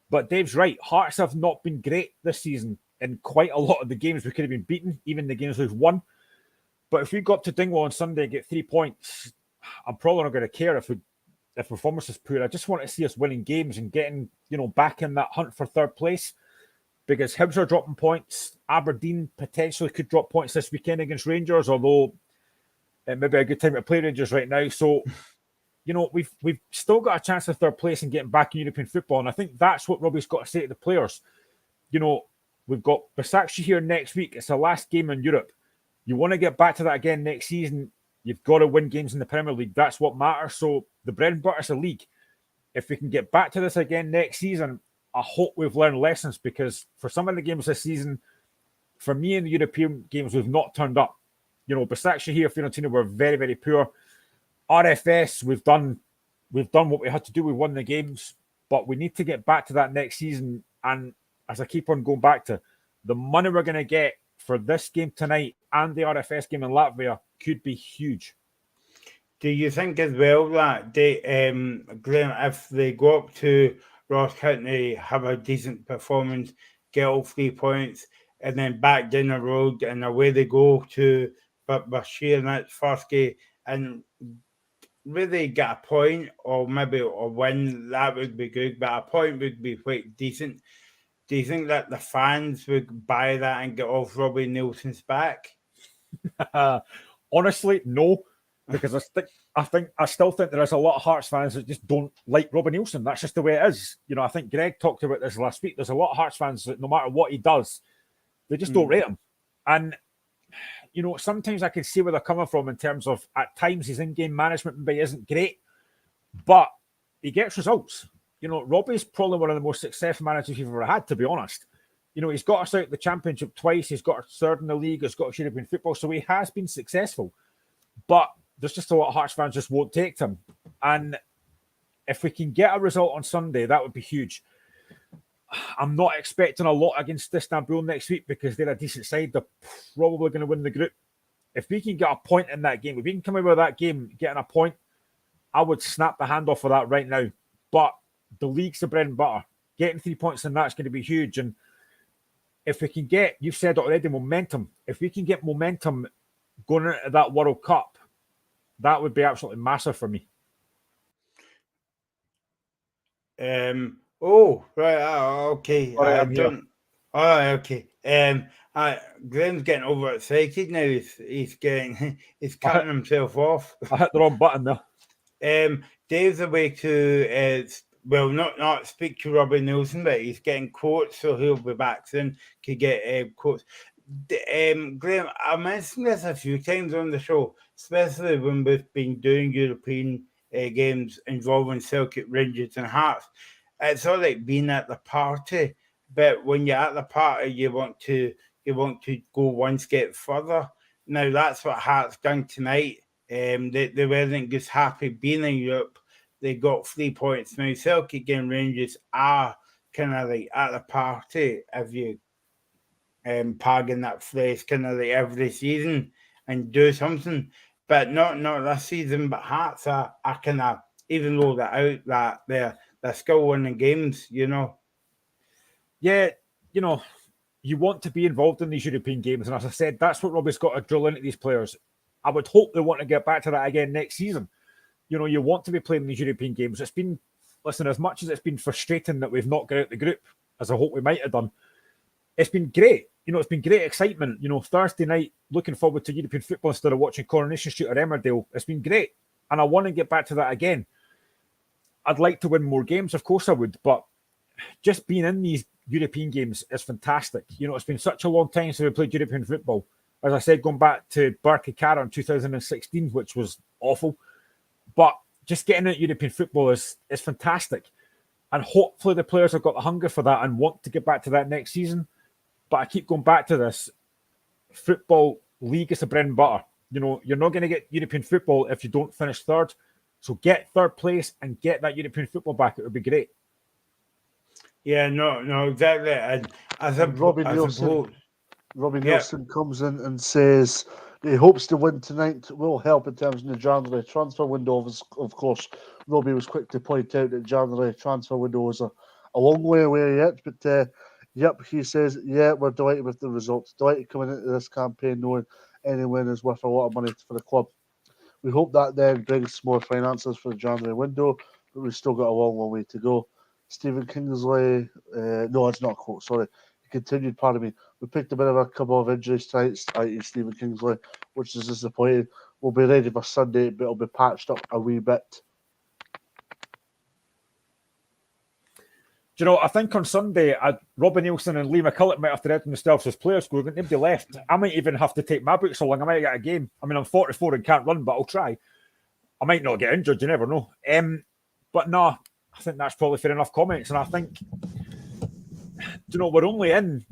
But Dave's right. Hearts have not been great this season in quite a lot of the games we could have been beaten, even the games we've won. But if we go up to Dingwall on Sunday and get 3 points, I'm probably not going to care if performance is poor. I just want to see us winning games and getting, back in that hunt for 3rd place. Because Hibs are dropping points. Aberdeen potentially could drop points this weekend against Rangers, although it may be a good time to play Rangers right now. So, we've still got a chance of 3rd place and getting back in European football. And I think that's what Robbie's got to say to the players. We've got Besiktas here next week. It's the last game in Europe. You want to get back to that again next season, you've got to win games in the Premier League. That's what matters. So the bread and butter is the league. If we can get back to this again next season, I hope we've learned lessons, because for some of the games this season, for me in the European games, we've not turned up. Besiktas here, Fiorentina were very, very poor. RFS, we've done what we had to do. We won the games, but we need to get back to that next season. And as I keep on going back to, the money we're going to get for this game tonight and the RFS game in Latvia could be huge. Do you think as well that Graham, if they go up to Ross County, have a decent performance, get all 3 points, and then back down the road and away they go to Bashir in that first game and really get a point or maybe a win, that would be good, but a point would be quite decent. Do you think that the fans would buy that and get off Robbie Nelson's back? Honestly, no, because I still think there is a lot of Hearts fans that just don't like Robbie Nelson. That's just the way it is. I think Greg talked about this last week. There's a lot of Hearts fans that no matter what he does, they just don't rate him. And, sometimes I can see where they're coming from in terms of at times his in-game management maybe isn't great, but he gets results. Robbie's probably one of the most successful managers we've ever had, to be honest. He's got us out the Championship twice. He's got us 3rd in the league. He's got us European football. So he has been successful. But there's just a lot of Hearts fans just won't take him. And if we can get a result on Sunday, that would be huge. I'm not expecting a lot against Istanbul next week because they're a decent side. They're probably going to win the group. If we can get a point in that game, if we can come out of that game getting a point, I would snap the hand off for that right now. But the league's the bread and butter. Getting 3 points in that's going to be huge. And if we can get, you've said already, momentum. If we can get momentum going into that World Cup, that would be absolutely massive for me. Oh, right. Okay. Sorry, I'm here. All right. Okay. Graham's getting overexcited now. He's cutting himself off. I hit the wrong button there. Dave's away to not speak to Robbie Nelson, but he's getting quotes, so he'll be back soon to get quotes. Graham, I mentioned this a few times on the show, especially when we've been doing European games involving Celtic, Rangers, and Hearts. It's all like being at the party, but when you're at the party, you want to go one step further. Now that's what Hearts done tonight. They weren't just happy being in Europe, they got 3 points. Now, Celtic and Rangers are kind of like at the party if you pagging that phrase kind of like every season and do something. But not this season, but Hearts are kind of, even though they're out, that they're still winning games, Yeah, you want to be involved in these European games. And as I said, that's what Robbie's got to drill into these players. I would hope they want to get back to that again next season. You want to be playing these European games. It's been, listen, as much as it's been frustrating that we've not got out the group, as I hope we might have done, it's been great. It's been great excitement. Thursday night, looking forward to European football instead of watching Coronation Street or Emmerdale. It's been great. And I want to get back to that again. I'd like to win more games, of course I would, but just being in these European games is fantastic. It's been such a long time since we played European football. As I said, going back to Barky Cara in 2016, which was awful. But just getting into European football is fantastic. And hopefully the players have got the hunger for that and want to get back to that next season. But I keep going back to this. Football league is the bread and butter. You're not going to get European football if you don't finish third. So get third place and get that European football back. It would be great. Yeah, no, exactly. And Robbie Nielsen comes in and says he hopes to win tonight will help in terms of the January transfer window. Of course, Robbie was quick to point out that January transfer window is a long way away yet. But yep, he says, yeah, we're delighted with the results. Delighted coming into this campaign knowing any win is worth a lot of money for the club. We hope that then brings more finances for the January window, but we've still got a long way to go. Stephen Kingsley, no, it's not a quote, sorry. He continued, pardon me. We picked a bit of a couple of injuries tonight, i.e. Stephen Kingsley, which is disappointing. We'll be ready for Sunday, but it'll be patched up a wee bit. Do you know, I think on Sunday, Robbie Nielsen and Lee McCulloch might have to read themselves as players score, but nobody left. I might even have to take my boots along. I might get a game. I mean, I'm 44 and can't run, but I'll try. I might not get injured, you never know. But no, I think that's probably fair enough comments. And I think, you know, we're only in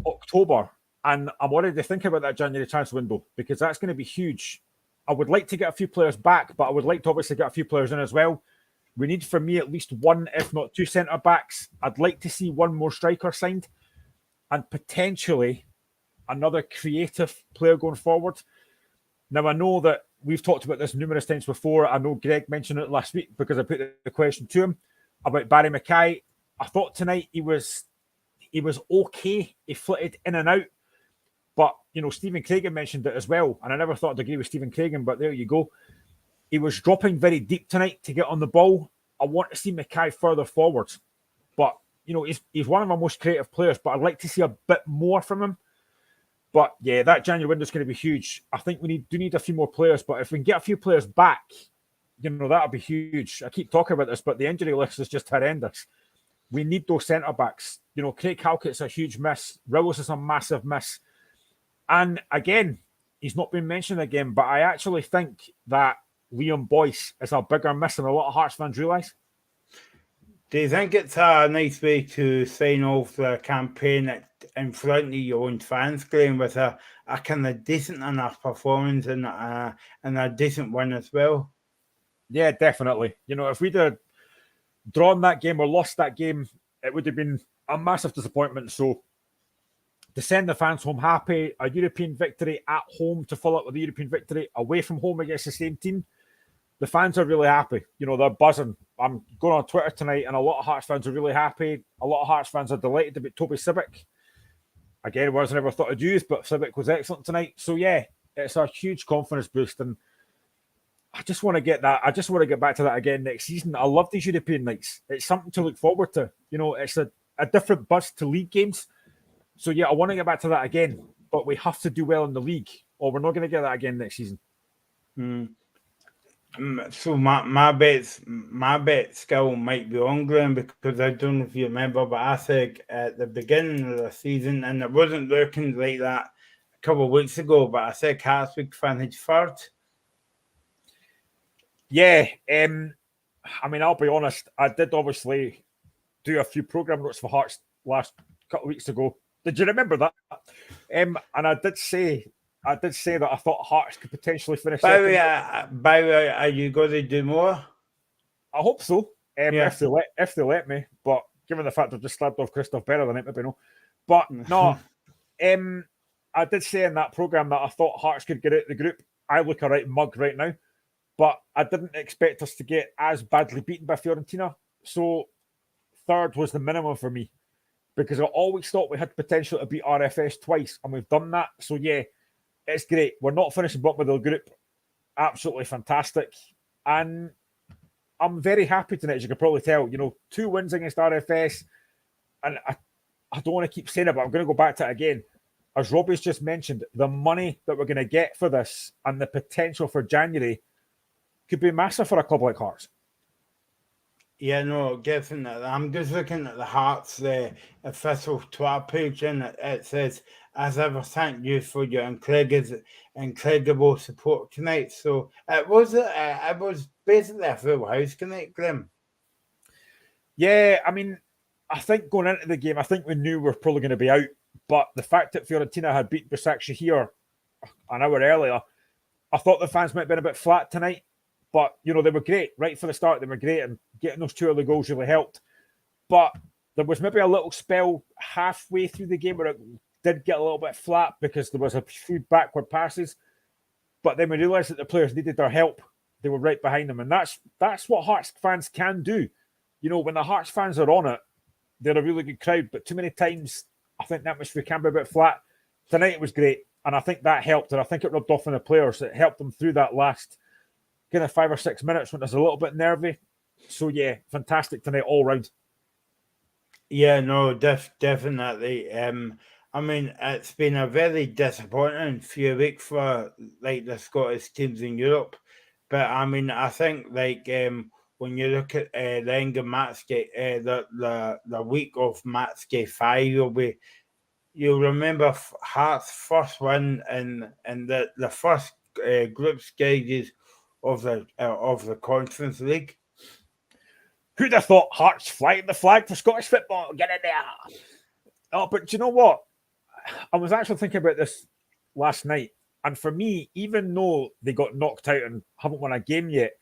October, and I'm already thinking about that January transfer window because that's going to be huge. I would like to get a few players back, but I would like to obviously get a few players in as well. We need, for me, at least one, if not two centre-backs. I'd like to see one more striker signed and potentially another creative player going forward. Now, I know that we've talked about this numerous times before. I know Greg mentioned it last week because I put the question to him about Barry Mackay. I thought tonight he was okay. He flitted in and out. But, you know, Stephen Craigan mentioned it as well. And I never thought I'd agree with Stephen Craigan, but there you go. He was dropping very deep tonight to get on the ball. I want to see Mackay further forward. But, you know, he's one of my most creative players, but I'd like to see a bit more from him. But, yeah, that January window is going to be huge. I think we do need a few more players, but if we can get a few players back, you know, that would be huge. I keep talking about this, but the injury list is just horrendous. We need those centre-backs. You know, Craig Halkett's a huge miss. Rowles is a massive miss. And, again, he's not been mentioned again, but I actually think that Liam Boyce is a bigger miss than a lot of Hearts fans realise. Do you think it's a nice way to sign off the campaign in front of your own fans, Graham, with a kind of decent enough performance and a decent win as well? Yeah, definitely. You know, if we'd have drawn that game or lost that game, it would have been a massive disappointment. So to send the fans home happy, a European victory at home to follow up with a European victory away from home against the same team, the fans are really happy. You know, they're buzzing. I'm going on Twitter tonight and a lot of Hearts fans are really happy. A lot of Hearts fans are delighted about Toby Sibbick. Again, words I never thought I'd use, but Sibbick was excellent tonight. So, yeah, it's a huge confidence boost. And I just want to get that. I just want to get back to that again next season. I love these European nights. It's something to look forward to. You know, it's a different buzz to league games. So, yeah, I want to get back to that again. But we have to do well in the league or we're not going to get that again next season. So my bet skill might be on, Graham, because I don't know if you remember, but I said at the beginning of the season, and it wasn't looking like that a couple of weeks ago, but I said Hearts would finish third. Yeah, I mean, I'll be honest, I did obviously do a few programme notes for Hearts last couple of weeks ago. Did you remember that? And I did say that I thought Hearts could potentially finish second. By the way, are you going to do more? I hope so. Yeah. If they let me, but given the fact I've just slabbed off Christoph Berra, then it maybe no. But no, I did say in that programme that I thought Hearts could get out of the group. I look a right mug right now, but I didn't expect us to get as badly beaten by Fiorentina. So third was the minimum for me, because I always thought we had potential to beat RFS twice, and we've done that. So yeah, it's great. We're not finishing bottom of the group. Absolutely fantastic. And I'm very happy tonight, as you can probably tell. 2 wins against RFS, and I don't want to keep saying it, but I'm going to go back to it again. As Robbie's just mentioned, the money that we're going to get for this and the potential for January could be massive for a club like Hearts. Yeah, no, definitely. I'm just looking at the Hearts, the official Twitter page, and it says, "As ever, thank you for your incredible support tonight." So it was basically a full house tonight, Grim. Yeah, I mean, I think going into the game, I think we knew we were probably going to be out. But the fact that Fiorentina had beat Besiktas here an hour earlier, I thought the fans might have been a bit flat tonight. But, they were great. Right from the start, they were great. And getting those 2 early goals really helped. But there was maybe a little spell halfway through the game where it did get a little bit flat because there was a few backward passes. But then we realised that the players needed their help. They were right behind them. And that's what Hearts fans can do. When the Hearts fans are on it, they're a really good crowd. But too many times, I think the atmosphere can be a bit flat. Tonight it was great, and I think that helped, and I think it rubbed off on the players. It helped them through that last kind of 5 or 6 minutes when it was a little bit nervy. So yeah, fantastic tonight all round. Yeah, no, definitely. I mean, it's been a very disappointing few weeks for the Scottish teams in Europe, but I mean, I think when you look at the end of Matchday, the week of Matchday 5, you'll remember Hearts' first win in the first group stages of the Conference League. Who'd have thought Hearts flying the flag for Scottish football? Get in there! Oh, but do you know what? I was actually thinking about this last night, and for me, even though they got knocked out and haven't won a game yet,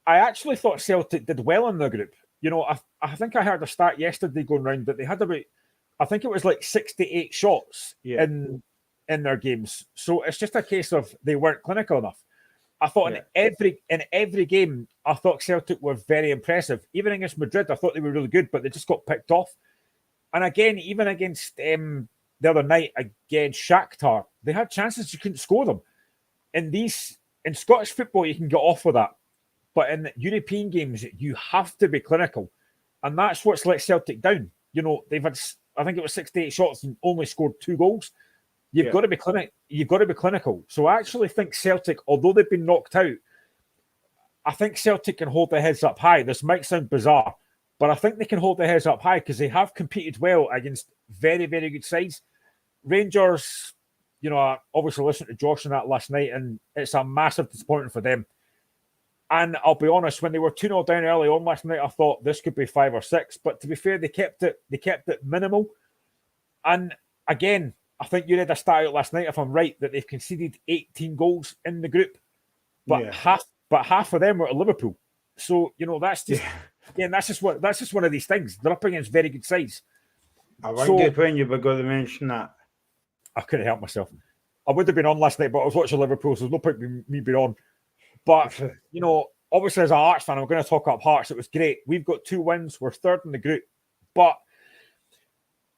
I actually thought Celtic did well in the group. I think I heard a stat yesterday going round that they had about, I think it was like 68 shots in their games. So it's just a case of they weren't clinical enough. I thought in every game, I thought Celtic were very impressive. Even against Madrid, I thought they were really good, but they just got picked off. And again, even against the other night against Shakhtar, they had chances, you couldn't score them. In Scottish football, you can get off with that. But in European games, you have to be clinical. And that's what's let Celtic down. They've had, I think it was 68 shots and only scored 2 goals. You've got to be You've got to be clinical. So I actually think Celtic, although they've been knocked out, I think Celtic can hold their heads up high. This might sound bizarre, but I think they can hold their heads up high because they have competed well against very, very good sides. Rangers, I obviously listened to Josh on that last night, and it's a massive disappointment for them. And I'll be honest, when they were 2-0 down early on last night, I thought this could be 5 or 6. But to be fair, they kept it minimal. And again, I think you read a stat out last night, if I'm right, that they've conceded 18 goals in the group, but half of them were at Liverpool. So that's just again, that's just one of these things. They're up against very good sides. I wondered when you were going to mention that. I couldn't help myself. I would have been on last night, but I was watching Liverpool, so there's no point in me being on. But, obviously as a Hearts fan, I'm going to talk up Hearts. It was great. We've got 2 wins. We're third in the group. But,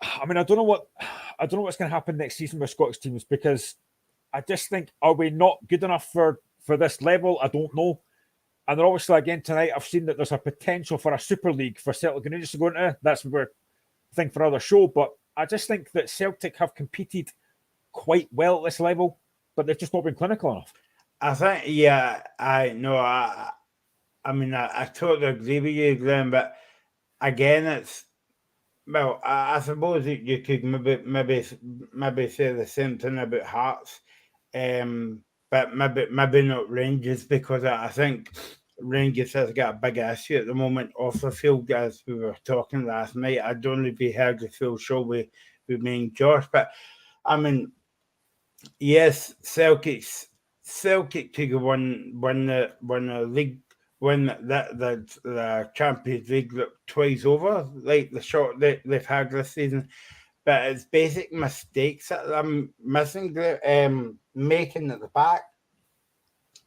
I mean, I don't know what's going to happen next season with Scottish teams, because I just think, are we not good enough for this level? I don't know. And then obviously, again, tonight, I've seen that there's a potential for a Super League for Celtic and Rangers to go into. That's a thing for another show. But I just think that Celtic have competed quite well at this level, but they've just not been clinical enough. I think, I know. I mean, I totally agree with you, Glenn. But again, I suppose you could maybe say the same thing about Hearts, but maybe not Rangers, because I think Rangers has got a big issue at the moment off the field, as we were talking last night. I'd only be heard the full show with me and Josh, but I mean, yes, Celtic could win the league when the Champions League looked twice over, like the shot that they've had this season. But it's basic mistakes that I'm missing, making at the back,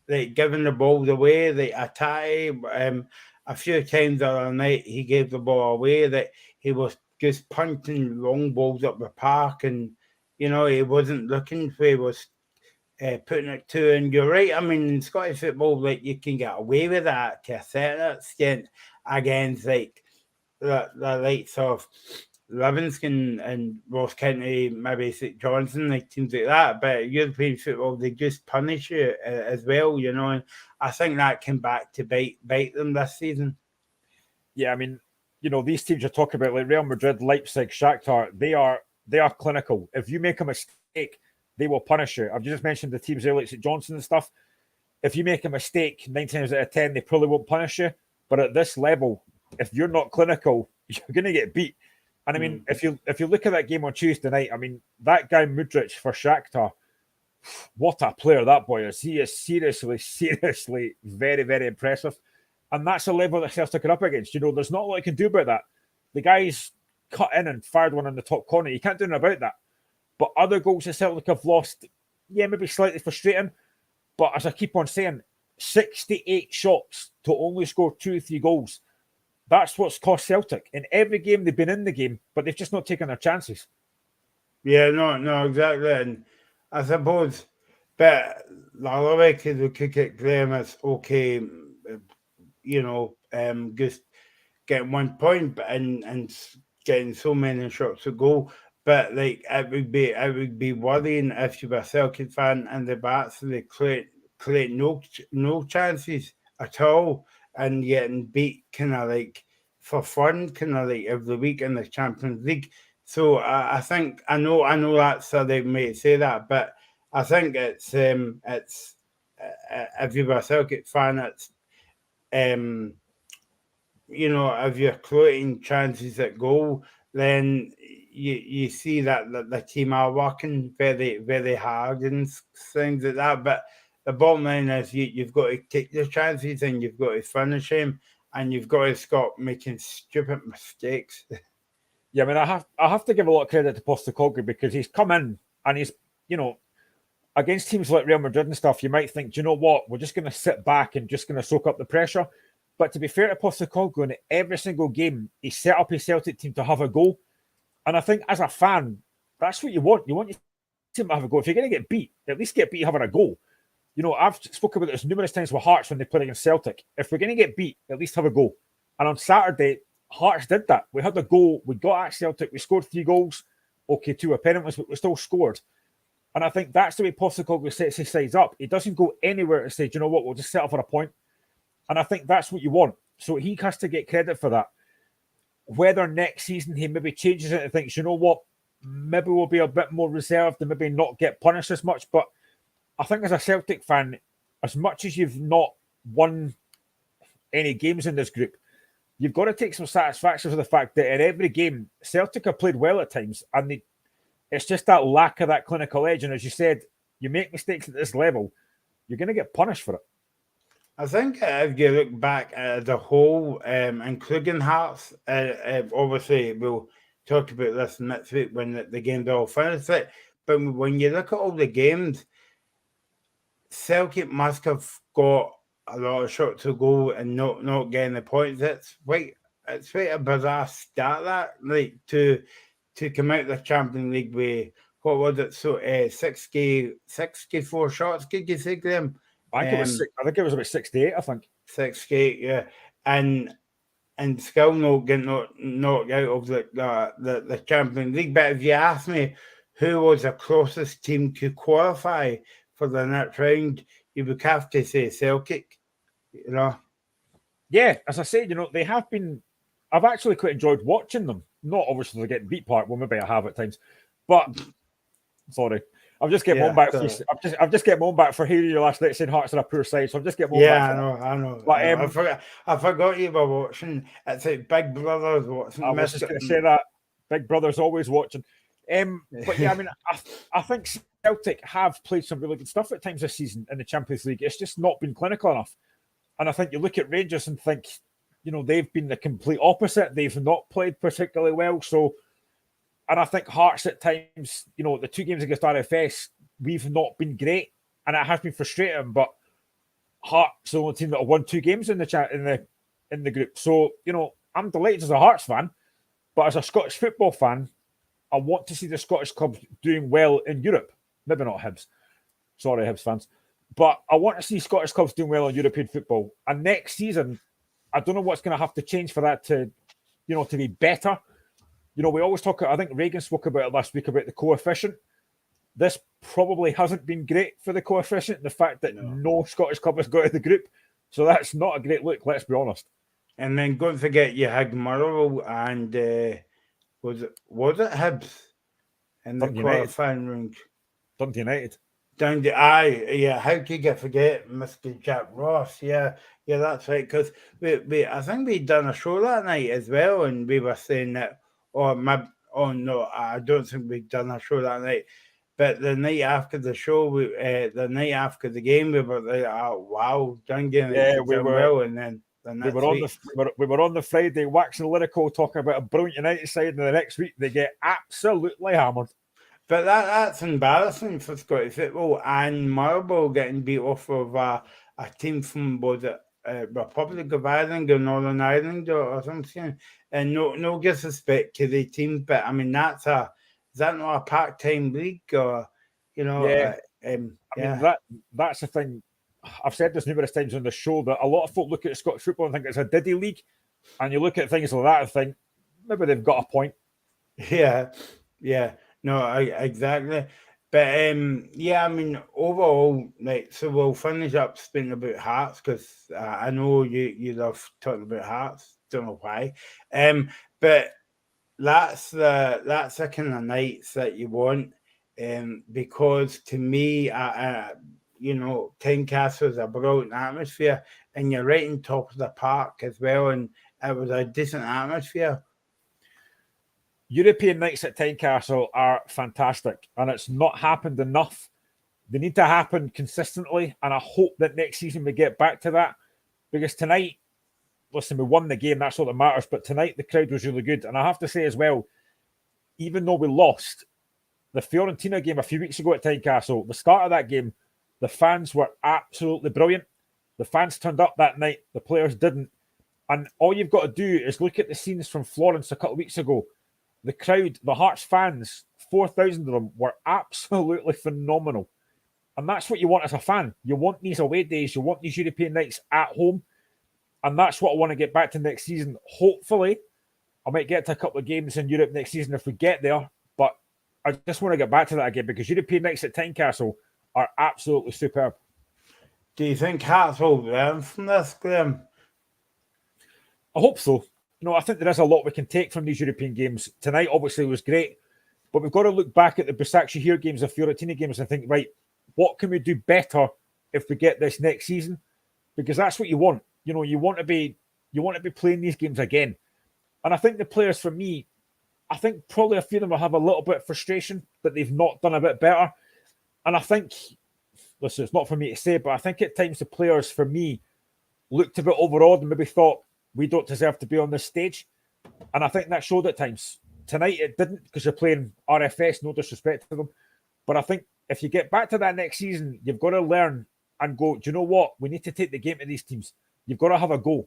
like giving the balls away. Like Atai, a few times the other night he gave the ball away. That he was just punching long balls up the park, and he wasn't looking for. He was putting it to. And you're right. I mean, in Scottish football, like you can get away with that to a certain extent against like the likes of Livingston and Ross County, maybe St Johnson, like teams like that. But European football, they just punish you as well, And I think that came back to bite them this season. Yeah, I mean, these teams you're talking about, like Real Madrid, Leipzig, Shakhtar, they are clinical. If you make a mistake, they will punish you. I've just mentioned the teams there, like St Johnson and stuff. If you make a mistake, 9 times out of 10, they probably won't punish you. But at this level, if you're not clinical, you're going to get beat. And I mean, if you look at that game on Tuesday night, I mean, that guy Mudryk for Shakhtar, what a player that boy is. He is seriously very, very impressive. And that's a level that Celtic are up against. There's not a lot you can do about that. The guy's cut in and fired one in the top corner. You can't do anything about that. But other goals that Celtic have lost, yeah, maybe slightly frustrating. But as I keep on saying, 68 shots to only score 2-3 goals. That's what's cost Celtic. In every game, they've been in the game, but they've just not taken their chances. Yeah, no, exactly. And I suppose, but the other way to look at it, Graham, it's okay, just getting 1 point and getting so many shots to go. But like it would be worrying if you were a Celtic fan and the bats they create no chances at all and getting beat kind of like for fun, kind of like every week in the Champions League. So I think I know that's how they may say that, but I think it's if you're a Celtic fan, it's if you're creating chances at goal, then you see that the team are working very, very hard and things like that. But the bottom line is you've got to take your chances and you've got to finish them and you've got to stop making stupid mistakes. Yeah, I mean, I have to give a lot of credit to Postecoglou because he's come in and he's, against teams like Real Madrid and stuff, you might think, do you know what? We're just going to sit back and just going to soak up the pressure. But to be fair to Postecoglou, in every single game, he set up his Celtic team to have a goal. And I think as a fan, that's what you want. You want your team to have a goal. If you're going to get beat, at least get beat having a goal. I've spoken about this numerous times with Hearts when they played against Celtic. If we're going to get beat, at least have a goal. And on Saturday, Hearts did that. We had a goal. We got at Celtic. We scored 3 goals. Okay, 2 were penalties, but we still scored. And I think that's the way Postecoglou sets his sides up. He doesn't go anywhere to say, do you know what, we'll just settle for a point. And I think that's what you want. So he has to get credit for that. Whether next season he maybe changes it and thinks, you know what, maybe we'll be a bit more reserved and maybe not get punished as much. But I think as a Celtic fan, as much as you've not won any games in this group, you've got to take some satisfaction for the fact that in every game, Celtic have played well at times. And it's just that lack of that clinical edge. And as you said, you make mistakes at this level, you're going to get punished for it. I think if you look back at the whole, including Hearts, obviously we'll talk about this next week when the games are all finished. But when you look at all the games, Celtic must have got a lot of shots to go and not getting the points. It's quite a bizarre start that, like to come out of the Champions League with, what was it? So 64 shots, could you say, Graham? I think it was about 68, I think. 68, yeah. And still not getting knocked out of the Champions League. But if you ask me who was the closest team to qualify for the next round, you would have to say Celtic, Yeah, as I said, they have been. I've actually quite enjoyed watching them. Not obviously the getting beat part. Well, maybe I have at times, but sorry, I'm just getting moan back. I'm just getting moan back for hearing you last night saying Hearts are a poor side. So I'm just getting moan back. Yeah, I know. But I forgot you were watching. It's like Big Brother's watching. I was just going to say that Big Brother's always watching. But yeah, I mean, I think Celtic have played some really good stuff at times this season in the Champions League. It's just not been clinical enough. And I think you look at Rangers and think, they've been the complete opposite. They've not played particularly well. So, and I think Hearts at times, the 2 games against RFS, we've not been great, and it has been frustrating. But Hearts the only team that have won 2 games in the group. So, I'm delighted as a Hearts fan, but as a Scottish football fan, I want to see the Scottish clubs doing well in Europe. Maybe not Hibs. Sorry, Hibs fans. But I want to see Scottish clubs doing well in European football. And next season, I don't know what's going to have to change for that to be better. We always talk, I think Reagan spoke about it last week about the coefficient. This probably hasn't been great for the coefficient, the fact that no Scottish club has got out of the group. So that's not a great look, let's be honest. And then don't forget you had Motherwell and was it Hibs in the qualifying round? Dundee United. How could you forget Mr. Jack Ross? Yeah, that's right. Because I think we'd done a show that night as well, and we were saying that, no, I don't think we'd done a show that night. But the night after the show, the night after the game, we were like, "Oh wow, Dundee!" We were well, and then we were on the Friday waxing lyrical, talking about a brilliant United side, and the next week they get absolutely hammered. But that's embarrassing for Scottish football, and Marlborough getting beat off of a team from Republic of Ireland or Northern Ireland or something. And no disrespect to the team, but I mean is that not a part-time league or that's the thing. I've said this numerous times on the show that a lot of folk look at Scottish football and think it's a Diddy league, and you look at things like that and think maybe they've got a point. Yeah. No, exactly. But I mean, overall, so we'll finish up speaking about Hearts because I know you love talking about Hearts. Don't know why. But that's the kind of nights that you want. Because to me, Tynecastle is a brilliant atmosphere, and you're right on top of the park as well, and it was a decent atmosphere. European nights at Tynecastle are fantastic, and it's not happened enough. They need to happen consistently, and I hope that next season we get back to that. Because tonight, listen, we won the game, that's all that matters, but tonight the crowd was really good. And I have to say as well, even though we lost, the Fiorentina game a few weeks ago at Tynecastle, the start of that game, the fans were absolutely brilliant. The fans turned up that night, the players didn't. And all you've got to do is look at the scenes from Florence a couple of weeks ago. The crowd, the Hearts fans, 4,000 of them were absolutely phenomenal. And that's what you want as a fan. You want these away days. You want these European nights at home. And that's what I want to get back to next season. Hopefully, I might get to a couple of games in Europe next season if we get there. But I just want to get back to that again because European nights at Tynecastle are absolutely superb. Do you think Hearts will learn from this, Graham? I hope so. I think there is a lot we can take from these European games. Tonight, obviously, was great. But we've got to look back at the Başakşehir games, the Fiorentina games, and think, right, what can we do better if we get this next season? Because that's what you want. You want to be playing these games again. And I think the players, for me, I think probably a few of them will have a little bit of frustration that they've not done a bit better. And I think, listen, it's not for me to say, but I think at times the players, for me, looked a bit overawed and maybe thought, we don't deserve to be on this stage. And I think that showed at times. Tonight it didn't because you're playing RFS, no disrespect to them. But I think if you get back to that next season, you've got to learn and go, do you know what? We need to take the game to these teams. You've got to have a go.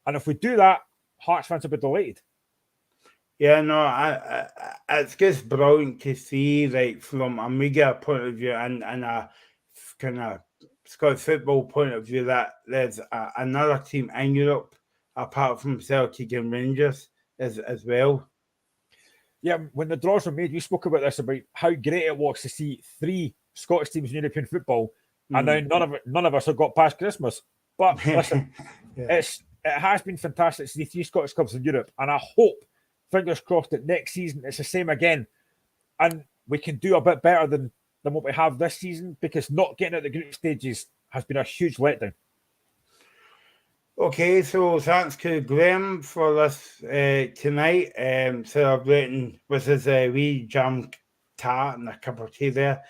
And if we do that, Hearts fans will be delighted. Yeah, no, it's just brilliant to see, like, from a media point of view and a kind of Scottish football point of view that there's another team in Europe apart from Celtic and Rangers as well. Yeah, when the draws were made, we spoke about this, about how great it was to see 3 Scottish teams in European football, and now none of us have got past Christmas. But listen, it has been fantastic to see 3 Scottish clubs in Europe, and I hope, fingers crossed, that next season it's the same again, and we can do a bit better than what we have this season, because not getting out the group stages has been a huge letdown. Okay, so thanks to Graham for this tonight, celebrating with his wee jam tart and a cup of tea there.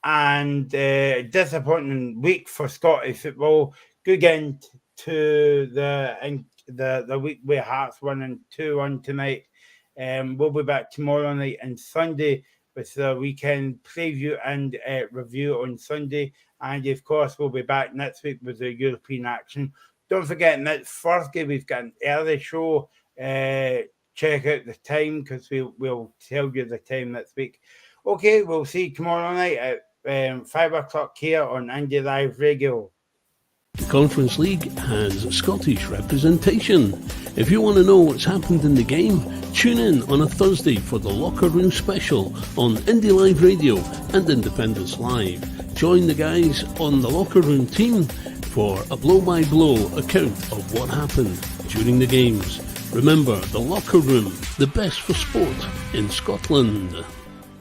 and disappointing week for Scottish football. Good end to the week where Hearts winning 2-1 tonight. We'll be back tomorrow night and Sunday with the weekend preview and review on Sunday. And of course, we'll be back next week with the European action. Don't forget, next Thursday, we've got an early show. Check out the time because we'll tell you the time next week. Okay, we'll see you tomorrow night at 5 o'clock here on Indie Live Radio. The Conference League has Scottish representation. If you want to know what's happened in the game, tune in on a Thursday for the Locker Room Special on Indie Live Radio and Independence Live. Join the guys on the Locker Room team for a blow-by-blow account of what happened during the games. Remember, the Locker Room, the best for sport in Scotland.